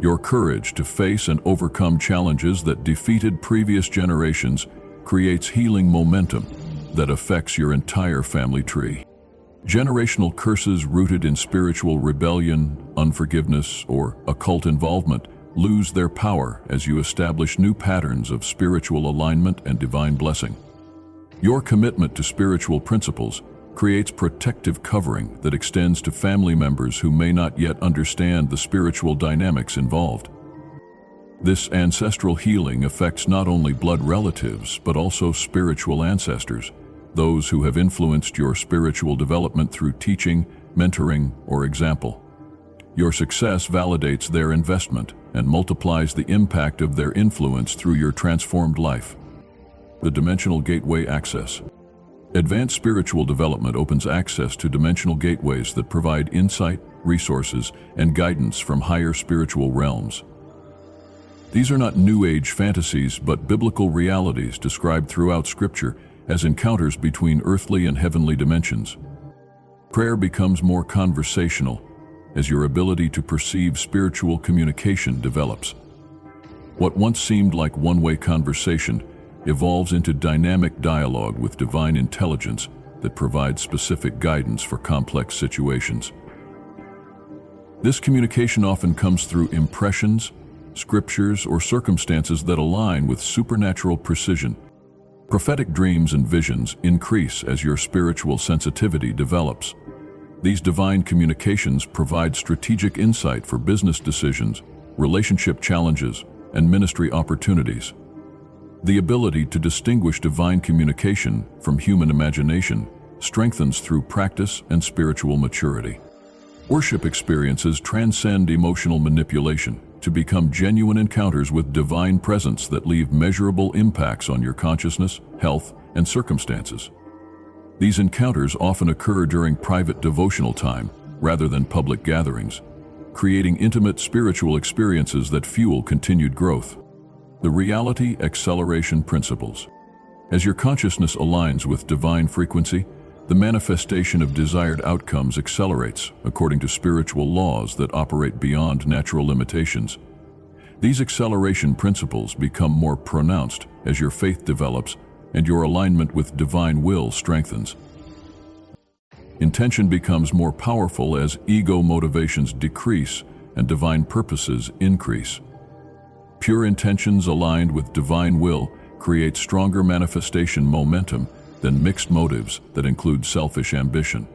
Your courage to face and overcome challenges that defeated previous generations creates healing momentum that affects your entire family tree. Generational curses rooted in spiritual rebellion, unforgiveness, or occult involvement lose their power as you establish new patterns of spiritual alignment and divine blessing. Your commitment to spiritual principles creates protective covering that extends to family members who may not yet understand the spiritual dynamics involved. This ancestral healing affects not only blood relatives, but also spiritual ancestors, those who have influenced your spiritual development through teaching, mentoring, or example. Your success validates their investment and multiplies the impact of their influence through your transformed life. The dimensional gateway access. Advanced spiritual development opens access to dimensional gateways that provide insight, resources, and guidance from higher spiritual realms. These are not New Age fantasies, but biblical realities described throughout Scripture as encounters between earthly and heavenly dimensions. Prayer becomes more conversational as your ability to perceive spiritual communication develops. What once seemed like one-way conversation evolves into dynamic dialogue with divine intelligence that provides specific guidance for complex situations. This communication often comes through impressions, scriptures, or circumstances that align with supernatural precision. Prophetic dreams and visions increase as your spiritual sensitivity develops. These divine communications provide strategic insight for business decisions, relationship challenges, and ministry opportunities. The ability to distinguish divine communication from human imagination strengthens through practice and spiritual maturity. Worship experiences transcend emotional manipulation to become genuine encounters with divine presence that leave measurable impacts on your consciousness, health, and circumstances. These encounters often occur during private devotional time rather than public gatherings, creating intimate spiritual experiences that fuel continued growth. The reality acceleration principles. As your consciousness aligns with divine frequency, the manifestation of desired outcomes accelerates according to spiritual laws that operate beyond natural limitations. These acceleration principles become more pronounced as your faith develops and your alignment with divine will strengthens. Intention becomes more powerful as ego motivations decrease and divine purposes increase. Pure intentions aligned with divine will create stronger manifestation momentum than mixed motives that include selfish ambition.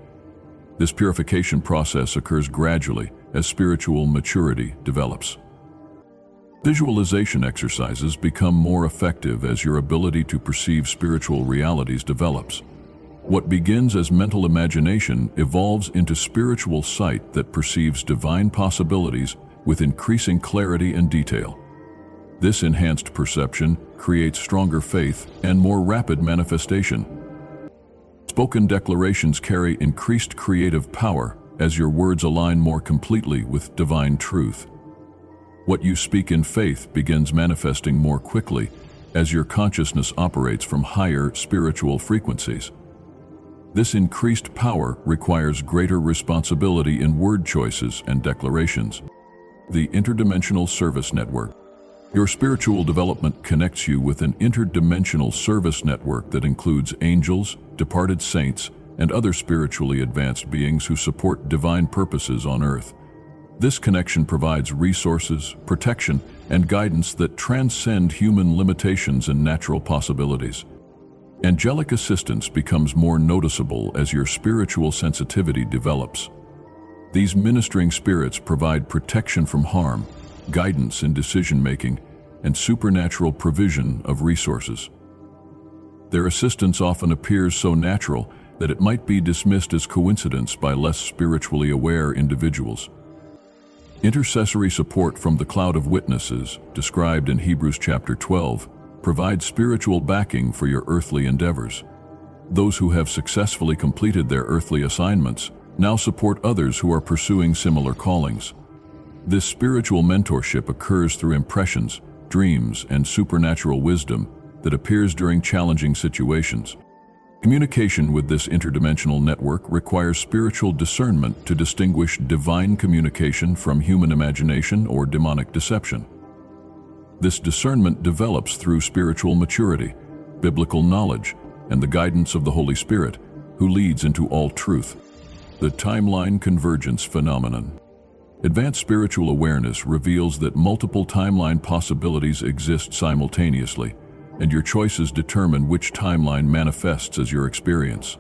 This purification process occurs gradually as spiritual maturity develops. Visualization exercises become more effective as your ability to perceive spiritual realities develops. What begins as mental imagination evolves into spiritual sight that perceives divine possibilities with increasing clarity and detail. This enhanced perception creates stronger faith and more rapid manifestation. Spoken declarations carry increased creative power as your words align more completely with divine truth. What you speak in faith begins manifesting more quickly as your consciousness operates from higher spiritual frequencies. This increased power requires greater responsibility in word choices and declarations. The interdimensional service network. Your spiritual development connects you with an interdimensional service network that includes angels, departed saints, and other spiritually advanced beings who support divine purposes on earth. This connection provides resources, protection, and guidance that transcend human limitations and natural possibilities. Angelic assistance becomes more noticeable as your spiritual sensitivity develops. These ministering spirits provide protection from harm, guidance in decision-making, and supernatural provision of resources. Their assistance often appears so natural that it might be dismissed as coincidence by less spiritually aware individuals. Intercessory support from the cloud of witnesses, described in Hebrews chapter 12, provides spiritual backing for your earthly endeavors. Those who have successfully completed their earthly assignments now support others who are pursuing similar callings. This spiritual mentorship occurs through impressions, dreams, and supernatural wisdom that appears during challenging situations. Communication with this interdimensional network requires spiritual discernment to distinguish divine communication from human imagination or demonic deception. This discernment develops through spiritual maturity, biblical knowledge, and the guidance of the Holy Spirit, who leads into all truth. The timeline convergence phenomenon. Advanced spiritual awareness reveals that multiple timeline possibilities exist simultaneously, and your choices determine which timeline manifests as your experience.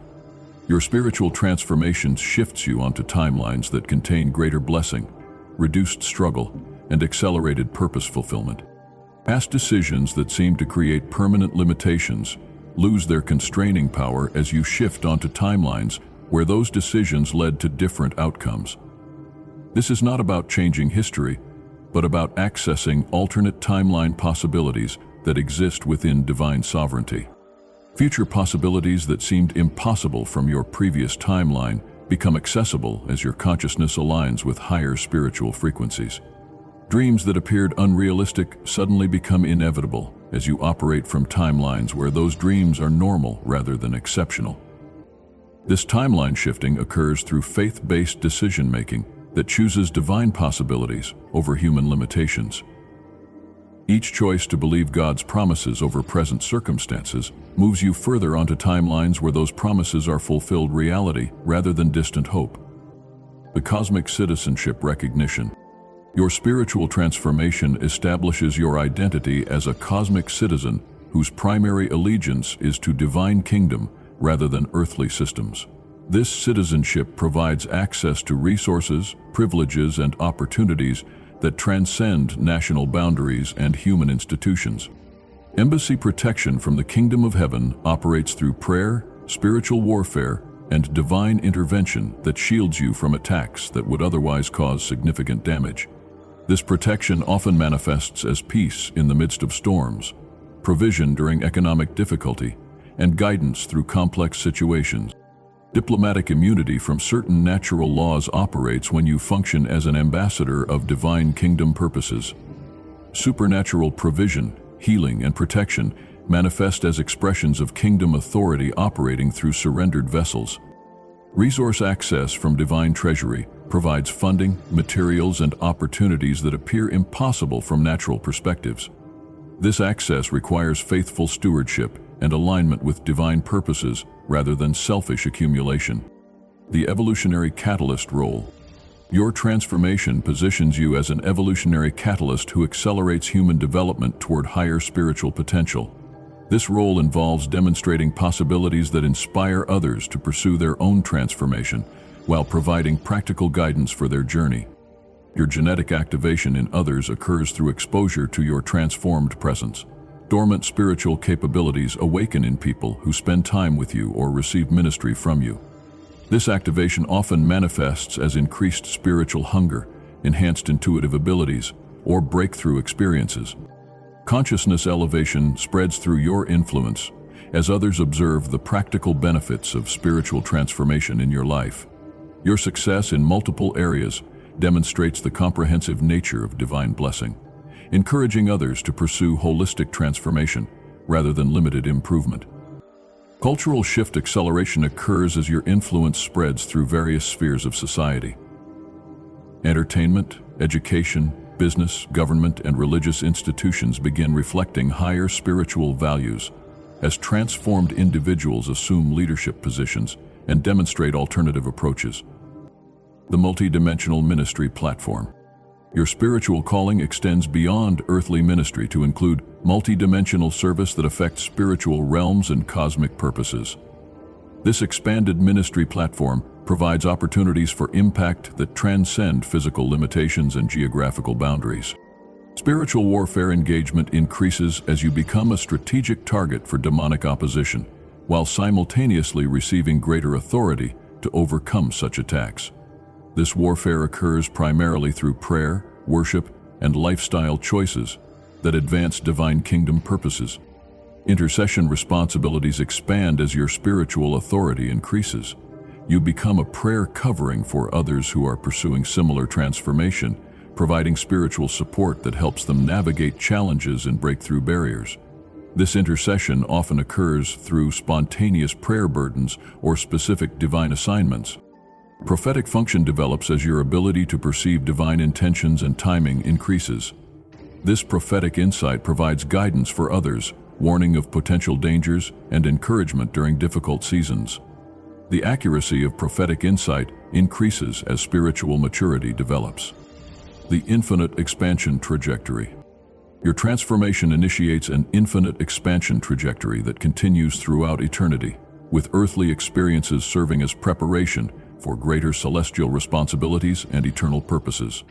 Your spiritual transformation shifts you onto timelines that contain greater blessing, reduced struggle, and accelerated purpose fulfillment. Past decisions that seem to create permanent limitations lose their constraining power as you shift onto timelines where those decisions led to different outcomes. This is not about changing history, but about accessing alternate timeline possibilities that exist within divine sovereignty. Future possibilities that seemed impossible from your previous timeline become accessible as your consciousness aligns with higher spiritual frequencies. Dreams that appeared unrealistic suddenly become inevitable as you operate from timelines where those dreams are normal rather than exceptional. This timeline shifting occurs through faith-based decision-making that chooses divine possibilities over human limitations. Each choice to believe God's promises over present circumstances moves you further onto timelines where those promises are fulfilled reality rather than distant hope. The cosmic citizenship recognition. Your spiritual transformation establishes your identity as a cosmic citizen whose primary allegiance is to divine kingdom rather than earthly systems. This citizenship provides access to resources, privileges, and opportunities that transcend national boundaries and human institutions. Embassy protection from the kingdom of heaven operates through prayer, spiritual warfare, and divine intervention that shields you from attacks that would otherwise cause significant damage. This protection often manifests as peace in the midst of storms, provision during economic difficulty, and guidance through complex situations. Diplomatic immunity from certain natural laws operates when you function as an ambassador of divine kingdom purposes. Supernatural provision, healing, and protection manifest as expressions of kingdom authority operating through surrendered vessels. Resource access from divine treasury provides funding, materials, and opportunities that appear impossible from natural perspectives. This access requires faithful stewardship and alignment with divine purposes rather than selfish accumulation. The evolutionary catalyst role. Your transformation positions you as an evolutionary catalyst who accelerates human development toward higher spiritual potential. This role involves demonstrating possibilities that inspire others to pursue their own transformation while providing practical guidance for their journey. Your genetic activation in others occurs through exposure to your transformed presence. Dormant spiritual capabilities awaken in people who spend time with you or receive ministry from you. This activation often manifests as increased spiritual hunger, enhanced intuitive abilities, or breakthrough experiences. Consciousness elevation spreads through your influence as others observe the practical benefits of spiritual transformation in your life. Your success in multiple areas demonstrates the comprehensive nature of divine blessing, encouraging others to pursue holistic transformation rather than limited improvement. Cultural shift acceleration occurs as your influence spreads through various spheres of society. Entertainment, education, business, government, and religious institutions begin reflecting higher spiritual values as transformed individuals assume leadership positions and demonstrate alternative approaches. The multidimensional ministry platform. Your spiritual calling extends beyond earthly ministry to include multidimensional service that affects spiritual realms and cosmic purposes. This expanded ministry platform provides opportunities for impact that transcend physical limitations and geographical boundaries. Spiritual warfare engagement increases as you become a strategic target for demonic opposition, while simultaneously receiving greater authority to overcome such attacks. This warfare occurs primarily through prayer, worship, and lifestyle choices that advance divine kingdom purposes. Intercession responsibilities expand as your spiritual authority increases. You become a prayer covering for others who are pursuing similar transformation, providing spiritual support that helps them navigate challenges and break through barriers. This intercession often occurs through spontaneous prayer burdens or specific divine assignments. Prophetic function develops as your ability to perceive divine intentions and timing increases. This prophetic insight provides guidance for others, warning of potential dangers, and encouragement during difficult seasons. The accuracy of prophetic insight increases as spiritual maturity develops. The infinite expansion trajectory. Your transformation initiates an infinite expansion trajectory that continues throughout eternity, with earthly experiences serving as preparation for greater celestial responsibilities and eternal purposes.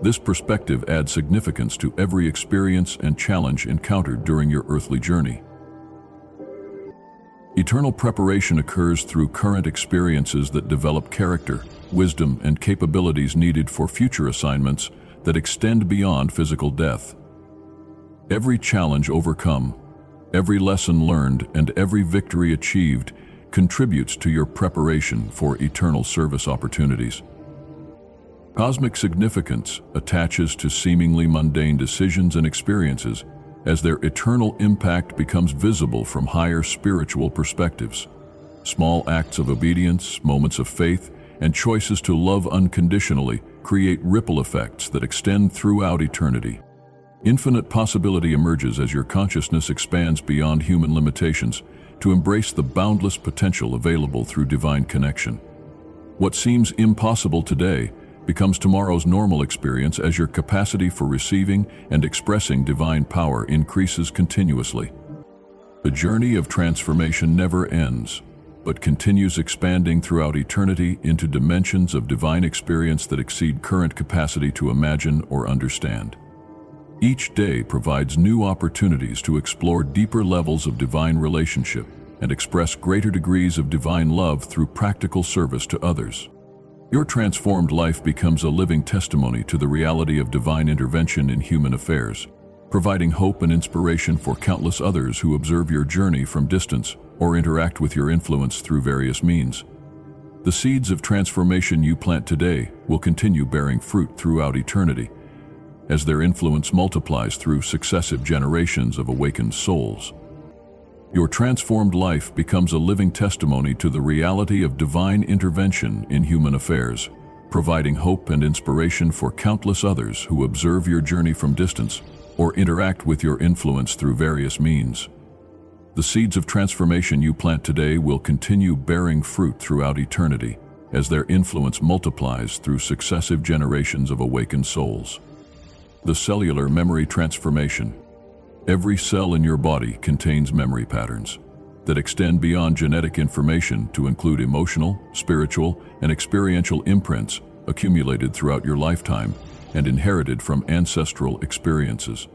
This perspective adds significance to every experience and challenge encountered during your earthly journey. Eternal preparation occurs through current experiences that develop character, wisdom, and capabilities needed for future assignments that extend beyond physical death. Every challenge overcome, every lesson learned, and every victory achieved contributes to your preparation for eternal service opportunities. Cosmic significance attaches to seemingly mundane decisions and experiences as their eternal impact becomes visible from higher spiritual perspectives. Small acts of obedience, moments of faith, and choices to love unconditionally create ripple effects that extend throughout eternity. Infinite possibility emerges as your consciousness expands beyond human limitations to embrace the boundless potential available through divine connection. What seems impossible today becomes tomorrow's normal experience as your capacity for receiving and expressing divine power increases continuously. The journey of transformation never ends, but continues expanding throughout eternity into dimensions of divine experience that exceed current capacity to imagine or understand. Each day provides new opportunities to explore deeper levels of divine relationship and express greater degrees of divine love through practical service to others. Your transformed life becomes a living testimony to the reality of divine intervention in human affairs, providing hope and inspiration for countless others who observe your journey from distance or interact with your influence through various means. The seeds of transformation you plant today will continue bearing fruit throughout eternity, as their influence multiplies through successive generations of awakened souls. Your transformed life becomes a living testimony to the reality of divine intervention in human affairs, providing hope and inspiration for countless others who observe your journey from distance or interact with your influence through various means. The seeds of transformation you plant today will continue bearing fruit throughout eternity, as their influence multiplies through successive generations of awakened souls. The cellular memory transformation. Every cell in your body contains memory patterns that extend beyond genetic information to include emotional, spiritual, and experiential imprints accumulated throughout your lifetime and inherited from ancestral experiences.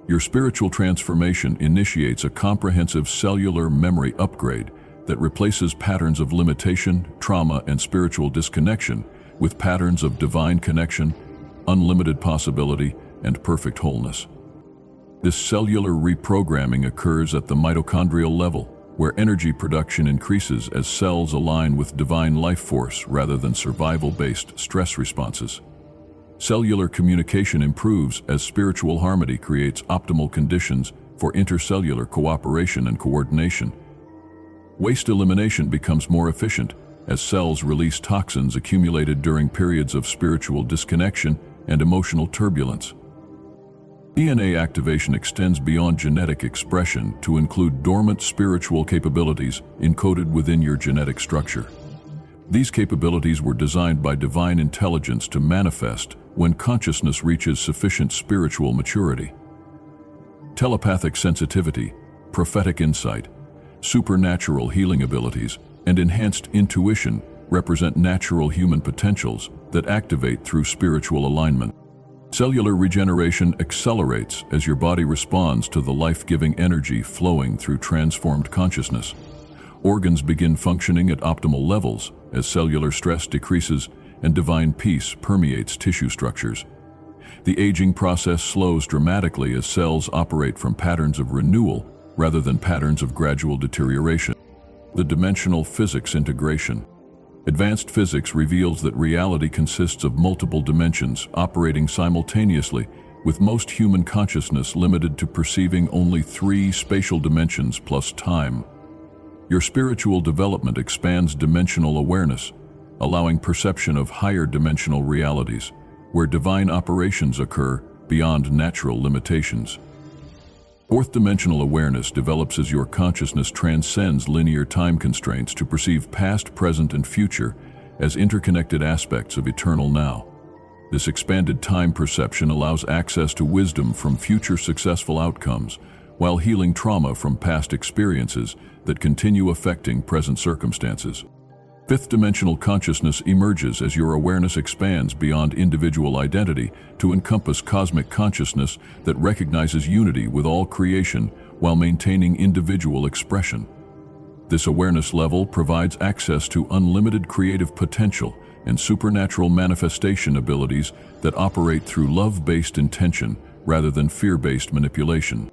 Your spiritual transformation initiates a comprehensive cellular memory upgrade that replaces patterns of limitation, trauma, and spiritual disconnection with patterns of divine connection, unlimited possibility, and perfect wholeness. This cellular reprogramming occurs at the mitochondrial level, where energy production increases as cells align with divine life force rather than survival-based stress responses. Cellular communication improves as spiritual harmony creates optimal conditions for intercellular cooperation and coordination. Waste elimination becomes more efficient as cells release toxins accumulated during periods of spiritual disconnection and emotional turbulence. DNA activation extends beyond genetic expression to include dormant spiritual capabilities encoded within your genetic structure. These capabilities were designed by divine intelligence to manifest when consciousness reaches sufficient spiritual maturity. Telepathic sensitivity, prophetic insight, supernatural healing abilities, and enhanced intuition represent natural human potentials that activate through spiritual alignment. Cellular regeneration accelerates as your body responds to the life-giving energy flowing through transformed consciousness. Organs begin functioning at optimal levels as cellular stress decreases and divine peace permeates tissue structures. The aging process slows dramatically as cells operate from patterns of renewal rather than patterns of gradual deterioration. The dimensional physics integration. Advanced physics reveals that reality consists of multiple dimensions operating simultaneously, with most human consciousness limited to perceiving only 3 spatial dimensions plus time. Your spiritual development expands dimensional awareness, allowing perception of higher dimensional realities, where divine operations occur beyond natural limitations. Fourth dimensional awareness develops as your consciousness transcends linear time constraints to perceive past, present, and future as interconnected aspects of eternal now. This expanded time perception allows access to wisdom from future successful outcomes, while healing trauma from past experiences that continue affecting present circumstances. Fifth dimensional consciousness emerges as your awareness expands beyond individual identity to encompass cosmic consciousness that recognizes unity with all creation while maintaining individual expression. This awareness level provides access to unlimited creative potential and supernatural manifestation abilities that operate through love-based intention rather than fear-based manipulation.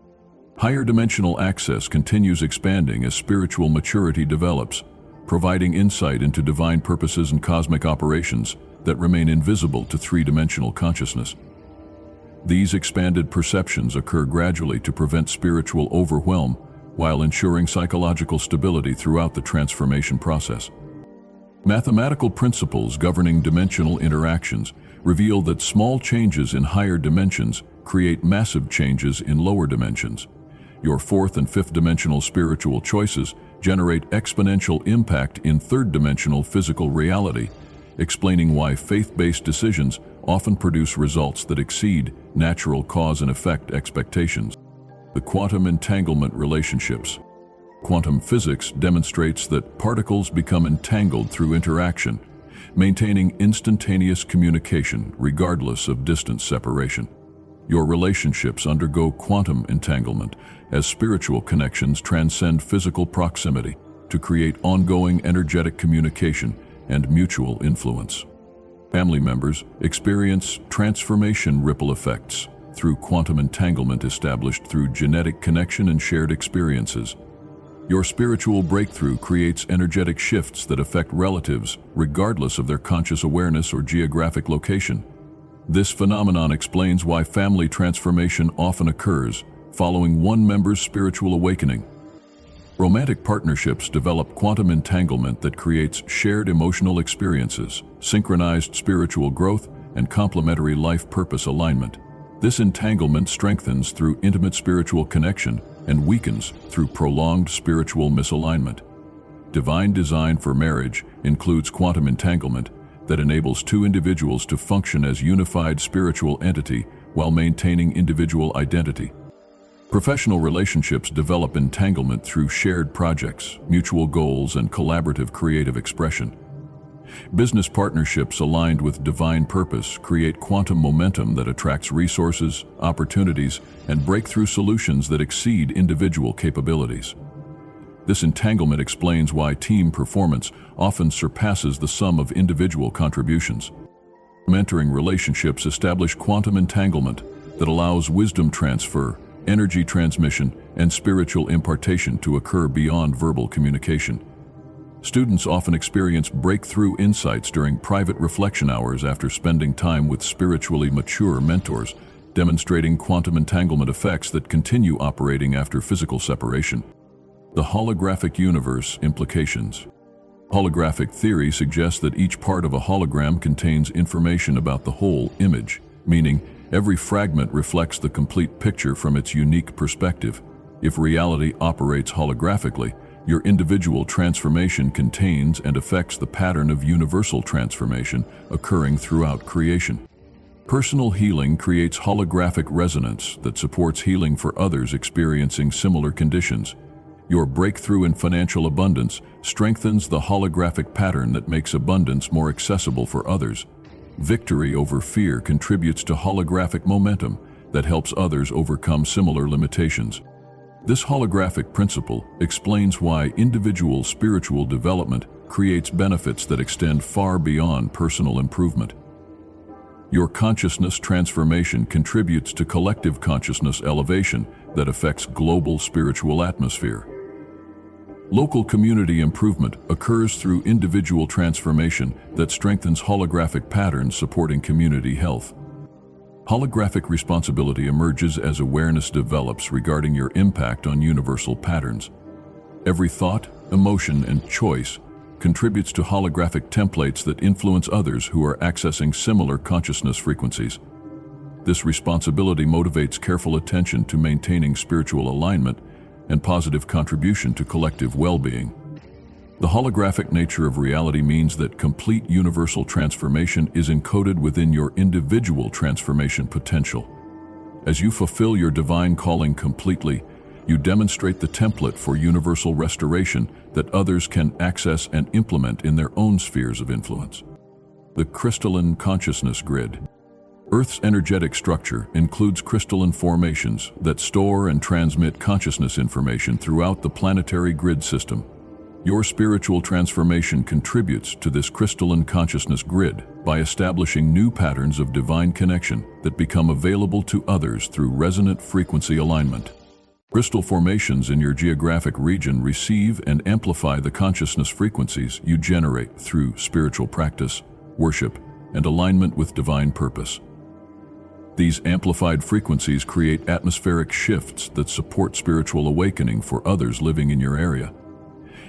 Higher dimensional access continues expanding as spiritual maturity develops, providing insight into divine purposes and cosmic operations that remain invisible to 3-dimensional consciousness. These expanded perceptions occur gradually to prevent spiritual overwhelm while ensuring psychological stability throughout the transformation process. Mathematical principles governing dimensional interactions reveal that small changes in higher dimensions create massive changes in lower dimensions. Your 4th and 5th dimensional spiritual choices generate exponential impact in 3rd-dimensional physical reality, explaining why faith-based decisions often produce results that exceed natural cause and effect expectations. The quantum entanglement relationships. Quantum physics demonstrates that particles become entangled through interaction, maintaining instantaneous communication regardless of distance separation. Your relationships undergo quantum entanglement as spiritual connections transcend physical proximity to create ongoing energetic communication and mutual influence. Family members experience transformation ripple effects through quantum entanglement established through genetic connection and shared experiences. Your spiritual breakthrough creates energetic shifts that affect relatives regardless of their conscious awareness or geographic location. This phenomenon explains why family transformation often occurs following one member's spiritual awakening. Romantic partnerships develop quantum entanglement that creates shared emotional experiences, synchronized spiritual growth, and complementary life purpose alignment. This entanglement strengthens through intimate spiritual connection and weakens through prolonged spiritual misalignment. Divine design for marriage includes quantum entanglement that enables two individuals to function as unified spiritual entity while maintaining individual identity. Professional relationships develop entanglement through shared projects, mutual goals, and collaborative creative expression. Business partnerships aligned with divine purpose create quantum momentum that attracts resources, opportunities, and breakthrough solutions that exceed individual capabilities. This entanglement explains why team performance often surpasses the sum of individual contributions. Mentoring relationships establish quantum entanglement that allows wisdom transfer, energy transmission, and spiritual impartation to occur beyond verbal communication. Students often experience breakthrough insights during private reflection hours after spending time with spiritually mature mentors, demonstrating quantum entanglement effects that continue operating after physical separation. The holographic universe implications. Holographic theory suggests that each part of a hologram contains information about the whole image, meaning every fragment reflects the complete picture from its unique perspective. If reality operates holographically, your individual transformation contains and affects the pattern of universal transformation occurring throughout creation. Personal healing creates holographic resonance that supports healing for others experiencing similar conditions. Your breakthrough in financial abundance strengthens the holographic pattern that makes abundance more accessible for others. Victory over fear contributes to holographic momentum that helps others overcome similar limitations. This holographic principle explains why individual spiritual development creates benefits that extend far beyond personal improvement. Your consciousness transformation contributes to collective consciousness elevation that affects global spiritual atmosphere. Local community improvement occurs through individual transformation that strengthens holographic patterns supporting community health. Holographic responsibility emerges as awareness develops regarding your impact on universal patterns. Every thought, emotion, and choice contributes to holographic templates that influence others who are accessing similar consciousness frequencies. This responsibility motivates careful attention to maintaining spiritual alignment and positive contribution to collective well-being. The holographic nature of reality means that complete universal transformation is encoded within your individual transformation potential. As you fulfill your divine calling completely, you demonstrate the template for universal restoration that others can access and implement in their own spheres of influence. The crystalline consciousness grid. Earth's energetic structure includes crystalline formations that store and transmit consciousness information throughout the planetary grid system. Your spiritual transformation contributes to this crystalline consciousness grid by establishing new patterns of divine connection that become available to others through resonant frequency alignment. Crystal formations in your geographic region receive and amplify the consciousness frequencies you generate through spiritual practice, worship, and alignment with divine purpose. These amplified frequencies create atmospheric shifts that support spiritual awakening for others living in your area.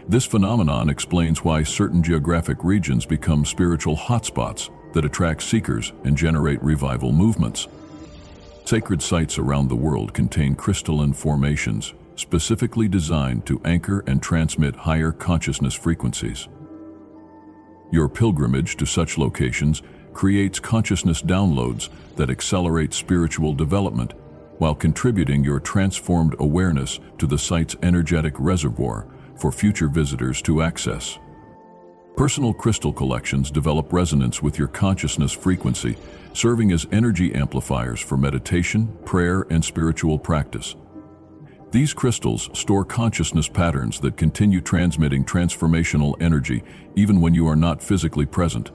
This phenomenon explains why certain geographic regions become spiritual hotspots that attract seekers and generate revival movements. Sacred sites around the world contain crystalline formations specifically designed to anchor and transmit higher consciousness frequencies. Your pilgrimage to such locations creates consciousness downloads that accelerate spiritual development while contributing your transformed awareness to the site's energetic reservoir for future visitors to access. Personal crystal collections develop resonance with your consciousness frequency, serving as energy amplifiers for meditation, prayer, and spiritual practice. These crystals store consciousness patterns that continue transmitting transformational energy even when you are not physically present,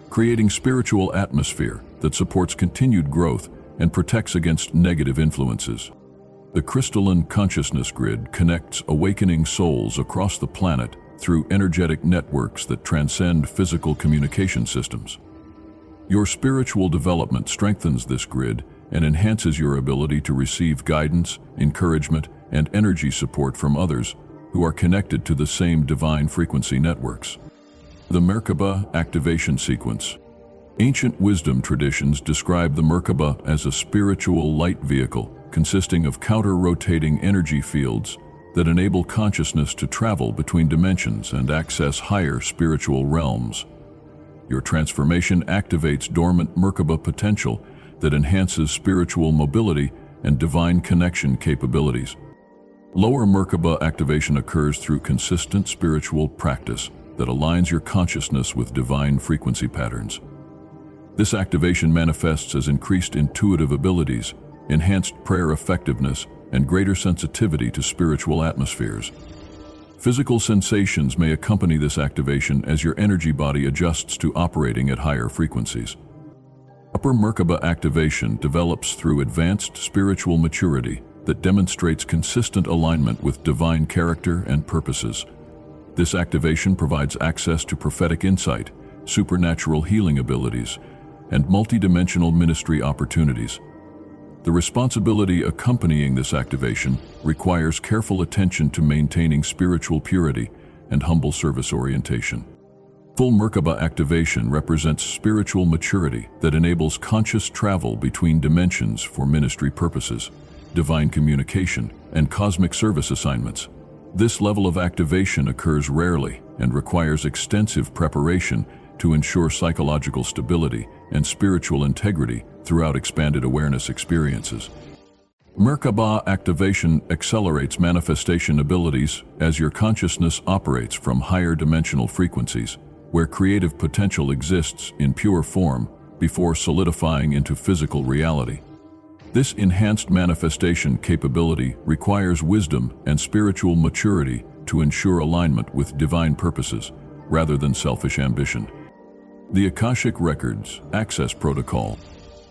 creating spiritual atmosphere that supports continued growth and protects against negative influences. The crystalline consciousness grid connects awakening souls across the planet through energetic networks that transcend physical communication systems. Your spiritual development strengthens this grid and enhances your ability to receive guidance, encouragement, and energy support from others who are connected to the same divine frequency networks. The Merkaba activation sequence. Ancient wisdom traditions describe the Merkaba as a spiritual light vehicle consisting of counter-rotating energy fields that enable consciousness to travel between dimensions and access higher spiritual realms. Your transformation activates dormant Merkaba potential that enhances spiritual mobility and divine connection capabilities. Lower Merkaba activation occurs through consistent spiritual practice that aligns your consciousness with divine frequency patterns. This activation manifests as increased intuitive abilities, enhanced prayer effectiveness, and greater sensitivity to spiritual atmospheres. Physical sensations may accompany this activation as your energy body adjusts to operating at higher frequencies. Upper Merkaba activation develops through advanced spiritual maturity that demonstrates consistent alignment with divine character and purposes. This activation provides access to prophetic insight, supernatural healing abilities, and multidimensional ministry opportunities. The responsibility accompanying this activation requires careful attention to maintaining spiritual purity and humble service orientation. Full Merkaba activation represents spiritual maturity that enables conscious travel between dimensions for ministry purposes, divine communication, and cosmic service assignments. This level of activation occurs rarely and requires extensive preparation to ensure psychological stability and spiritual integrity throughout expanded awareness experiences. Merkaba activation accelerates manifestation abilities as your consciousness operates from higher dimensional frequencies, where creative potential exists in pure form before solidifying into physical reality. This enhanced manifestation capability requires wisdom and spiritual maturity to ensure alignment with divine purposes, rather than selfish ambition. The Akashic Records Access Protocol.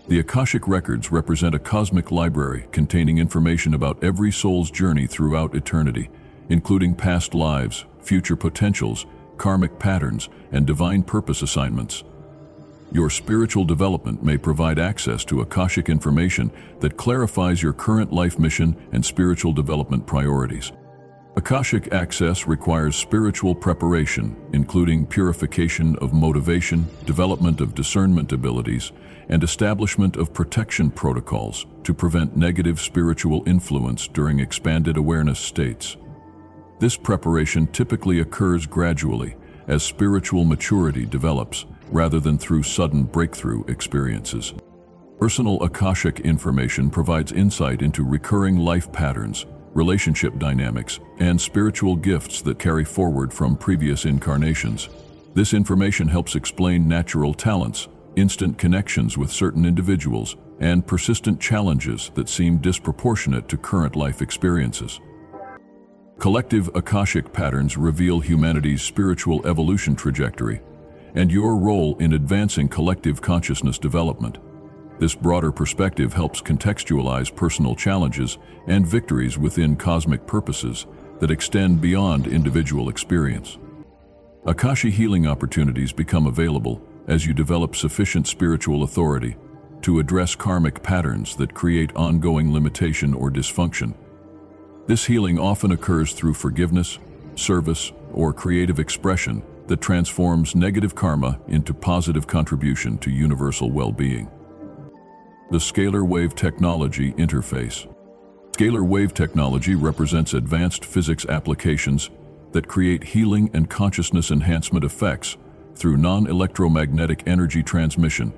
The Akashic Records represent a cosmic library containing information about every soul's journey throughout eternity, including past lives, future potentials, karmic patterns, and divine purpose assignments. Your spiritual development may provide access to Akashic information that clarifies your current life mission and spiritual development priorities. Akashic access requires spiritual preparation, including purification of motivation, development of discernment abilities, and establishment of protection protocols to prevent negative spiritual influence during expanded awareness states. This preparation typically occurs gradually as spiritual maturity develops, rather than through sudden breakthrough experiences. Personal Akashic information provides insight into recurring life patterns, relationship dynamics, and spiritual gifts that carry forward from previous incarnations. This information helps explain natural talents, instant connections with certain individuals, and persistent challenges that seem disproportionate to current life experiences. Collective Akashic patterns reveal humanity's spiritual evolution trajectory and your role in advancing collective consciousness development. This broader perspective helps contextualize personal challenges and victories within cosmic purposes that extend beyond individual experience. Akashic healing opportunities become available as you develop sufficient spiritual authority to address karmic patterns that create ongoing limitation or dysfunction. This healing often occurs through forgiveness, service, or creative expression that transforms negative karma into positive contribution to universal well-being. The Scalar Wave Technology Interface. Scalar wave technology represents advanced physics applications that create healing and consciousness enhancement effects through non-electromagnetic energy transmission.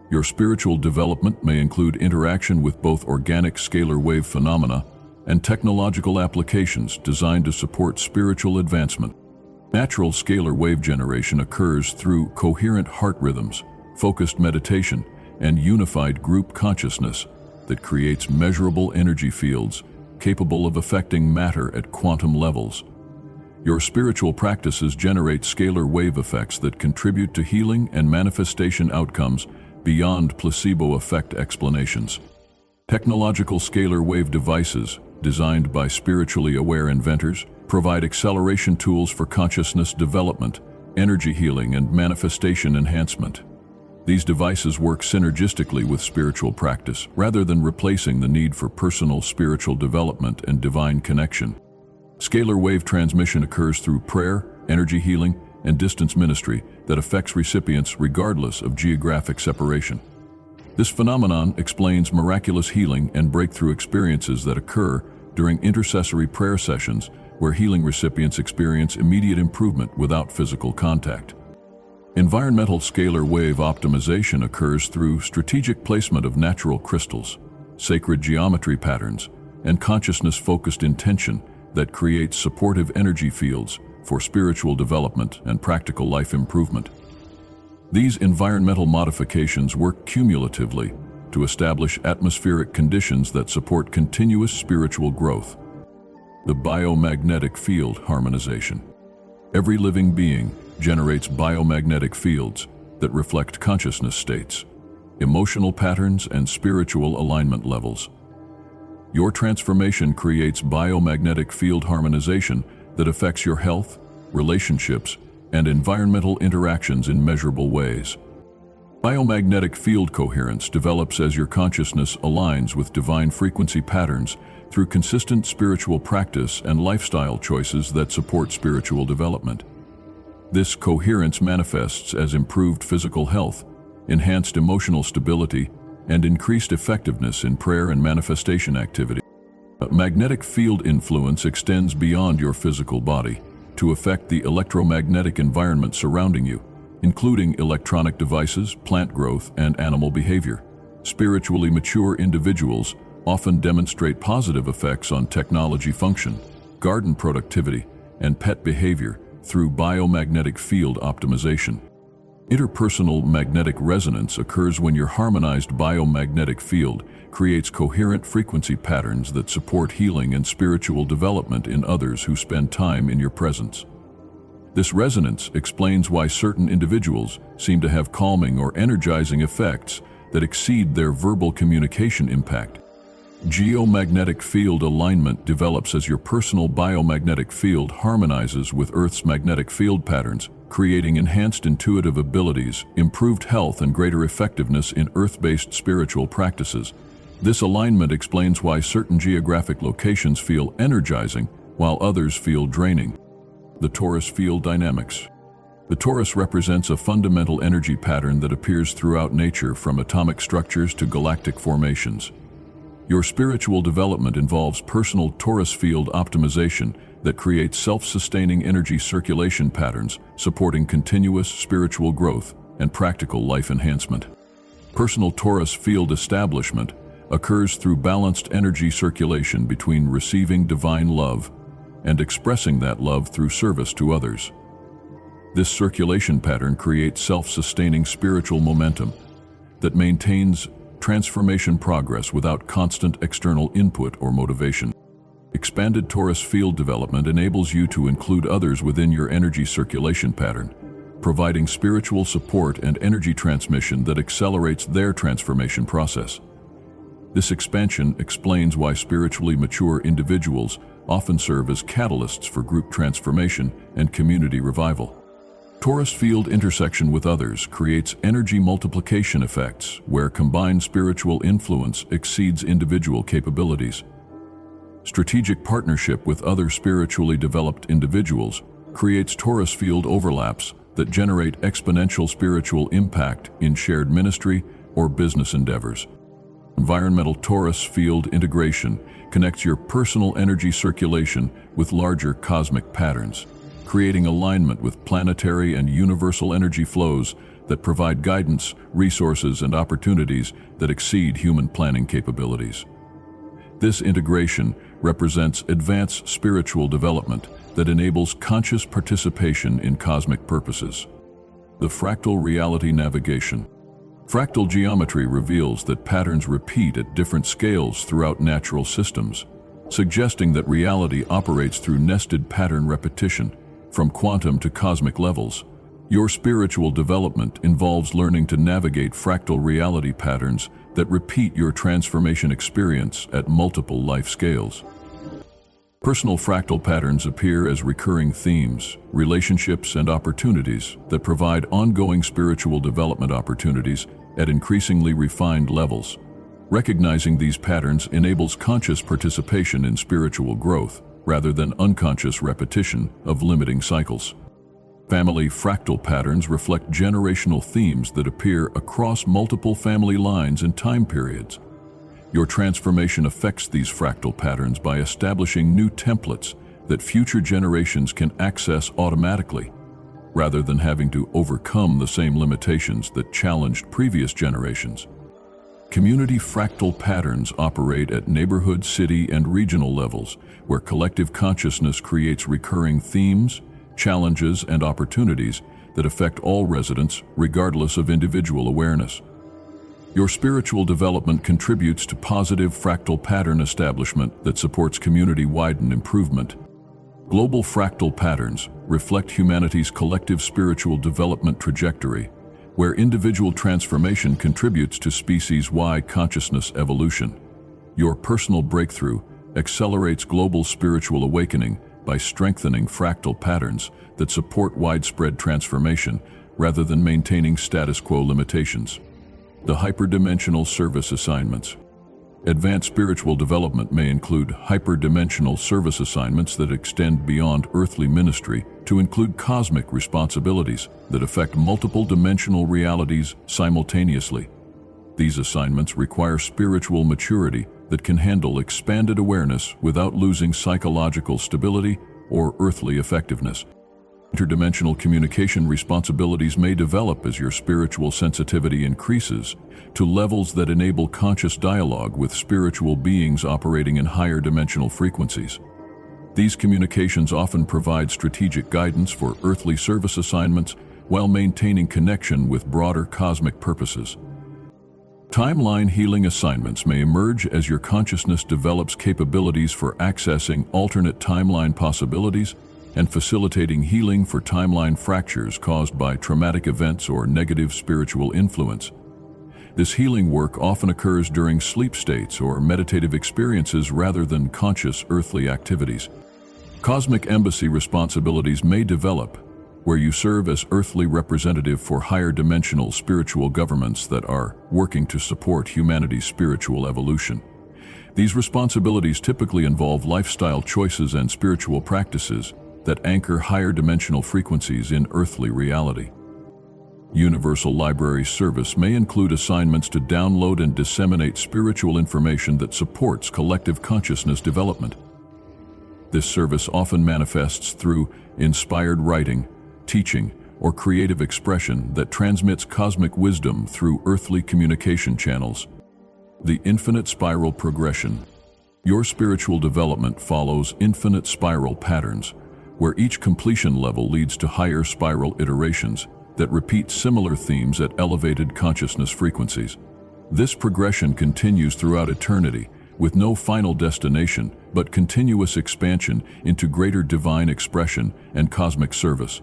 Your spiritual development may include interaction with both organic scalar wave phenomena and technological applications designed to support spiritual advancement. Natural scalar wave generation occurs through coherent heart rhythms, focused meditation, and unified group consciousness that creates measurable energy fields capable of affecting matter at quantum levels. Your spiritual practices generate scalar wave effects that contribute to healing and manifestation outcomes beyond placebo effect explanations. Technological scalar wave devices, designed by spiritually aware inventors, provide acceleration tools for consciousness development, energy healing, and manifestation enhancement. These devices work synergistically with spiritual practice, rather than replacing the need for personal spiritual development and divine connection. Scalar wave transmission occurs through prayer, energy healing, and distance ministry that affects recipients regardless of geographic separation. This phenomenon explains miraculous healing and breakthrough experiences that occur during intercessory prayer sessions where healing recipients experience immediate improvement without physical contact. Environmental scalar wave optimization occurs through strategic placement of natural crystals, sacred geometry patterns, and consciousness-focused intention that creates supportive energy fields for spiritual development and practical life improvement. These environmental modifications work cumulatively to establish atmospheric conditions that support continuous spiritual growth. The biomagnetic field harmonization. Every living being generates biomagnetic fields that reflect consciousness states, emotional patterns, and spiritual alignment levels. Your transformation creates biomagnetic field harmonization that affects your health, relationships, and environmental interactions in measurable ways. Biomagnetic field coherence develops as your consciousness aligns with divine frequency patterns through consistent spiritual practice and lifestyle choices that support spiritual development. This coherence manifests as improved physical health, enhanced emotional stability, and increased effectiveness in prayer and manifestation activity. Magnetic field influence extends beyond your physical body to affect the electromagnetic environment surrounding you, including electronic devices, plant growth, and animal behavior. Spiritually mature individuals often demonstrate positive effects on technology function, garden productivity, and pet behavior through biomagnetic field optimization. Interpersonal magnetic resonance occurs when your harmonized biomagnetic field creates coherent frequency patterns that support healing and spiritual development in others who spend time in your presence. This resonance explains why certain individuals seem to have calming or energizing effects that exceed their verbal communication impact. Geomagnetic field alignment develops as your personal biomagnetic field harmonizes with Earth's magnetic field patterns, creating enhanced intuitive abilities, improved health, and greater effectiveness in Earth-based spiritual practices. This alignment explains why certain geographic locations feel energizing while others feel draining. The torus field dynamics. The torus represents a fundamental energy pattern that appears throughout nature, from atomic structures to galactic formations. Your spiritual development involves personal torus field optimization that creates self-sustaining energy circulation patterns, supporting continuous spiritual growth and practical life enhancement. Personal torus field establishment occurs through balanced energy circulation between receiving divine love and expressing that love through service to others. This circulation pattern creates self-sustaining spiritual momentum that maintains transformation progress without constant external input or motivation. Expanded torus field development enables you to include others within your energy circulation pattern, providing spiritual support and energy transmission that accelerates their transformation process. This expansion explains why spiritually mature individuals often serve as catalysts for group transformation and community revival. Torus field intersection with others creates energy multiplication effects where combined spiritual influence exceeds individual capabilities. Strategic partnership with other spiritually developed individuals creates torus field overlaps that generate exponential spiritual impact in shared ministry or business endeavors. Environmental torus field integration connects your personal energy circulation with larger cosmic patterns, creating alignment with planetary and universal energy flows that provide guidance, resources, and opportunities that exceed human planning capabilities. This integration represents advanced spiritual development that enables conscious participation in cosmic purposes. The fractal reality navigation. Fractal geometry reveals that patterns repeat at different scales throughout natural systems, suggesting that reality operates through nested pattern repetition from quantum to cosmic levels. Your spiritual development involves learning to navigate fractal reality patterns that repeat your transformation experience at multiple life scales. Personal fractal patterns appear as recurring themes, relationships, and opportunities that provide ongoing spiritual development opportunities at increasingly refined levels. Recognizing these patterns enables conscious participation in spiritual growth, rather than unconscious repetition of limiting cycles. Family fractal patterns reflect generational themes that appear across multiple family lines and time periods. Your transformation affects these fractal patterns by establishing new templates that future generations can access automatically, rather than having to overcome the same limitations that challenged previous generations. Community fractal patterns operate at neighborhood, city, and regional levels, where collective consciousness creates recurring themes, challenges, and opportunities that affect all residents regardless of individual awareness. Your spiritual development contributes to positive fractal pattern establishment that supports community-wide improvement. Global fractal patterns reflect humanity's collective spiritual development trajectory, where individual transformation contributes to species-wide consciousness evolution. Your personal breakthrough accelerates global spiritual awakening by strengthening fractal patterns that support widespread transformation rather than maintaining status quo limitations. The hyperdimensional service assignments. Advanced spiritual development may include hyperdimensional service assignments that extend beyond earthly ministry to include cosmic responsibilities that affect multiple dimensional realities simultaneously. These assignments require spiritual maturity that can handle expanded awareness without losing psychological stability or earthly effectiveness. Interdimensional communication responsibilities may develop as your spiritual sensitivity increases to levels that enable conscious dialogue with spiritual beings operating in higher dimensional frequencies. These communications often provide strategic guidance for earthly service assignments while maintaining connection with broader cosmic purposes. Timeline healing assignments may emerge as your consciousness develops capabilities for accessing alternate timeline possibilities and facilitating healing for timeline fractures caused by traumatic events or negative spiritual influence. This healing work often occurs during sleep states or meditative experiences rather than conscious earthly activities. Cosmic embassy responsibilities may develop, where you serve as earthly representative for higher dimensional spiritual governments that are working to support humanity's spiritual evolution. These responsibilities typically involve lifestyle choices and spiritual practices that anchor higher dimensional frequencies in earthly reality. Universal Library Service may include assignments to download and disseminate spiritual information that supports collective consciousness development. This service often manifests through inspired writing, teaching, or creative expression that transmits cosmic wisdom through earthly communication channels. The infinite spiral progression. Your spiritual development follows infinite spiral patterns, where each completion level leads to higher spiral iterations that repeat similar themes at elevated consciousness frequencies. This progression continues throughout eternity, with no final destination but continuous expansion into greater divine expression and cosmic service.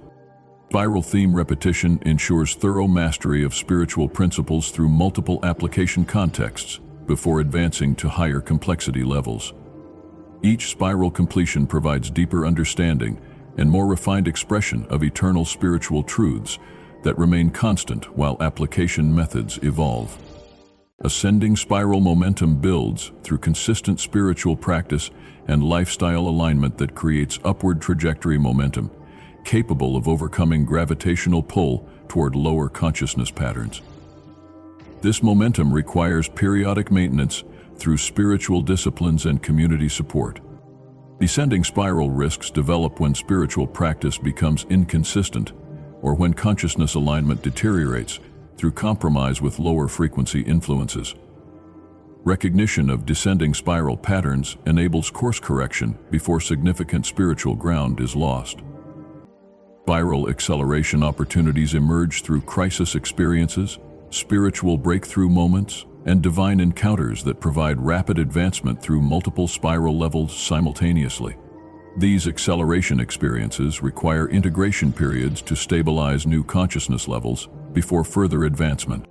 Spiral theme repetition ensures thorough mastery of spiritual principles through multiple application contexts before advancing to higher complexity levels. Each spiral completion provides deeper understanding and more refined expression of eternal spiritual truths that remain constant while application methods evolve. Ascending spiral momentum builds through consistent spiritual practice and lifestyle alignment that creates upward trajectory momentum, capable of overcoming gravitational pull toward lower consciousness patterns. This momentum requires periodic maintenance through spiritual disciplines and community support. Descending spiral risks develop when spiritual practice becomes inconsistent or when consciousness alignment deteriorates through compromise with lower frequency influences. Recognition of descending spiral patterns enables course correction before significant spiritual ground is lost. Spiral acceleration opportunities emerge through crisis experiences, spiritual breakthrough moments, and divine encounters that provide rapid advancement through multiple spiral levels simultaneously. These acceleration experiences require integration periods to stabilize new consciousness levels before further advancement.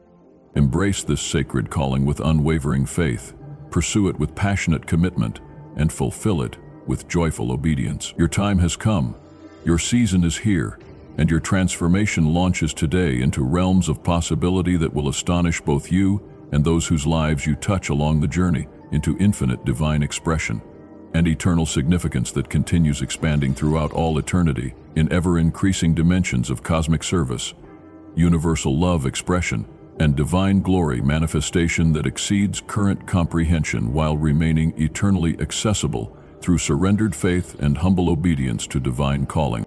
Embrace this sacred calling with unwavering faith, pursue it with passionate commitment, and fulfill it with joyful obedience. Your time has come, your season is here, and your transformation launches today into realms of possibility that will astonish both you and those whose lives you touch along the journey, into infinite divine expression and eternal significance that continues expanding throughout all eternity in ever-increasing dimensions of cosmic service, universal love expression, and divine glory manifestation that exceeds current comprehension while remaining eternally accessible through surrendered faith and humble obedience to divine calling.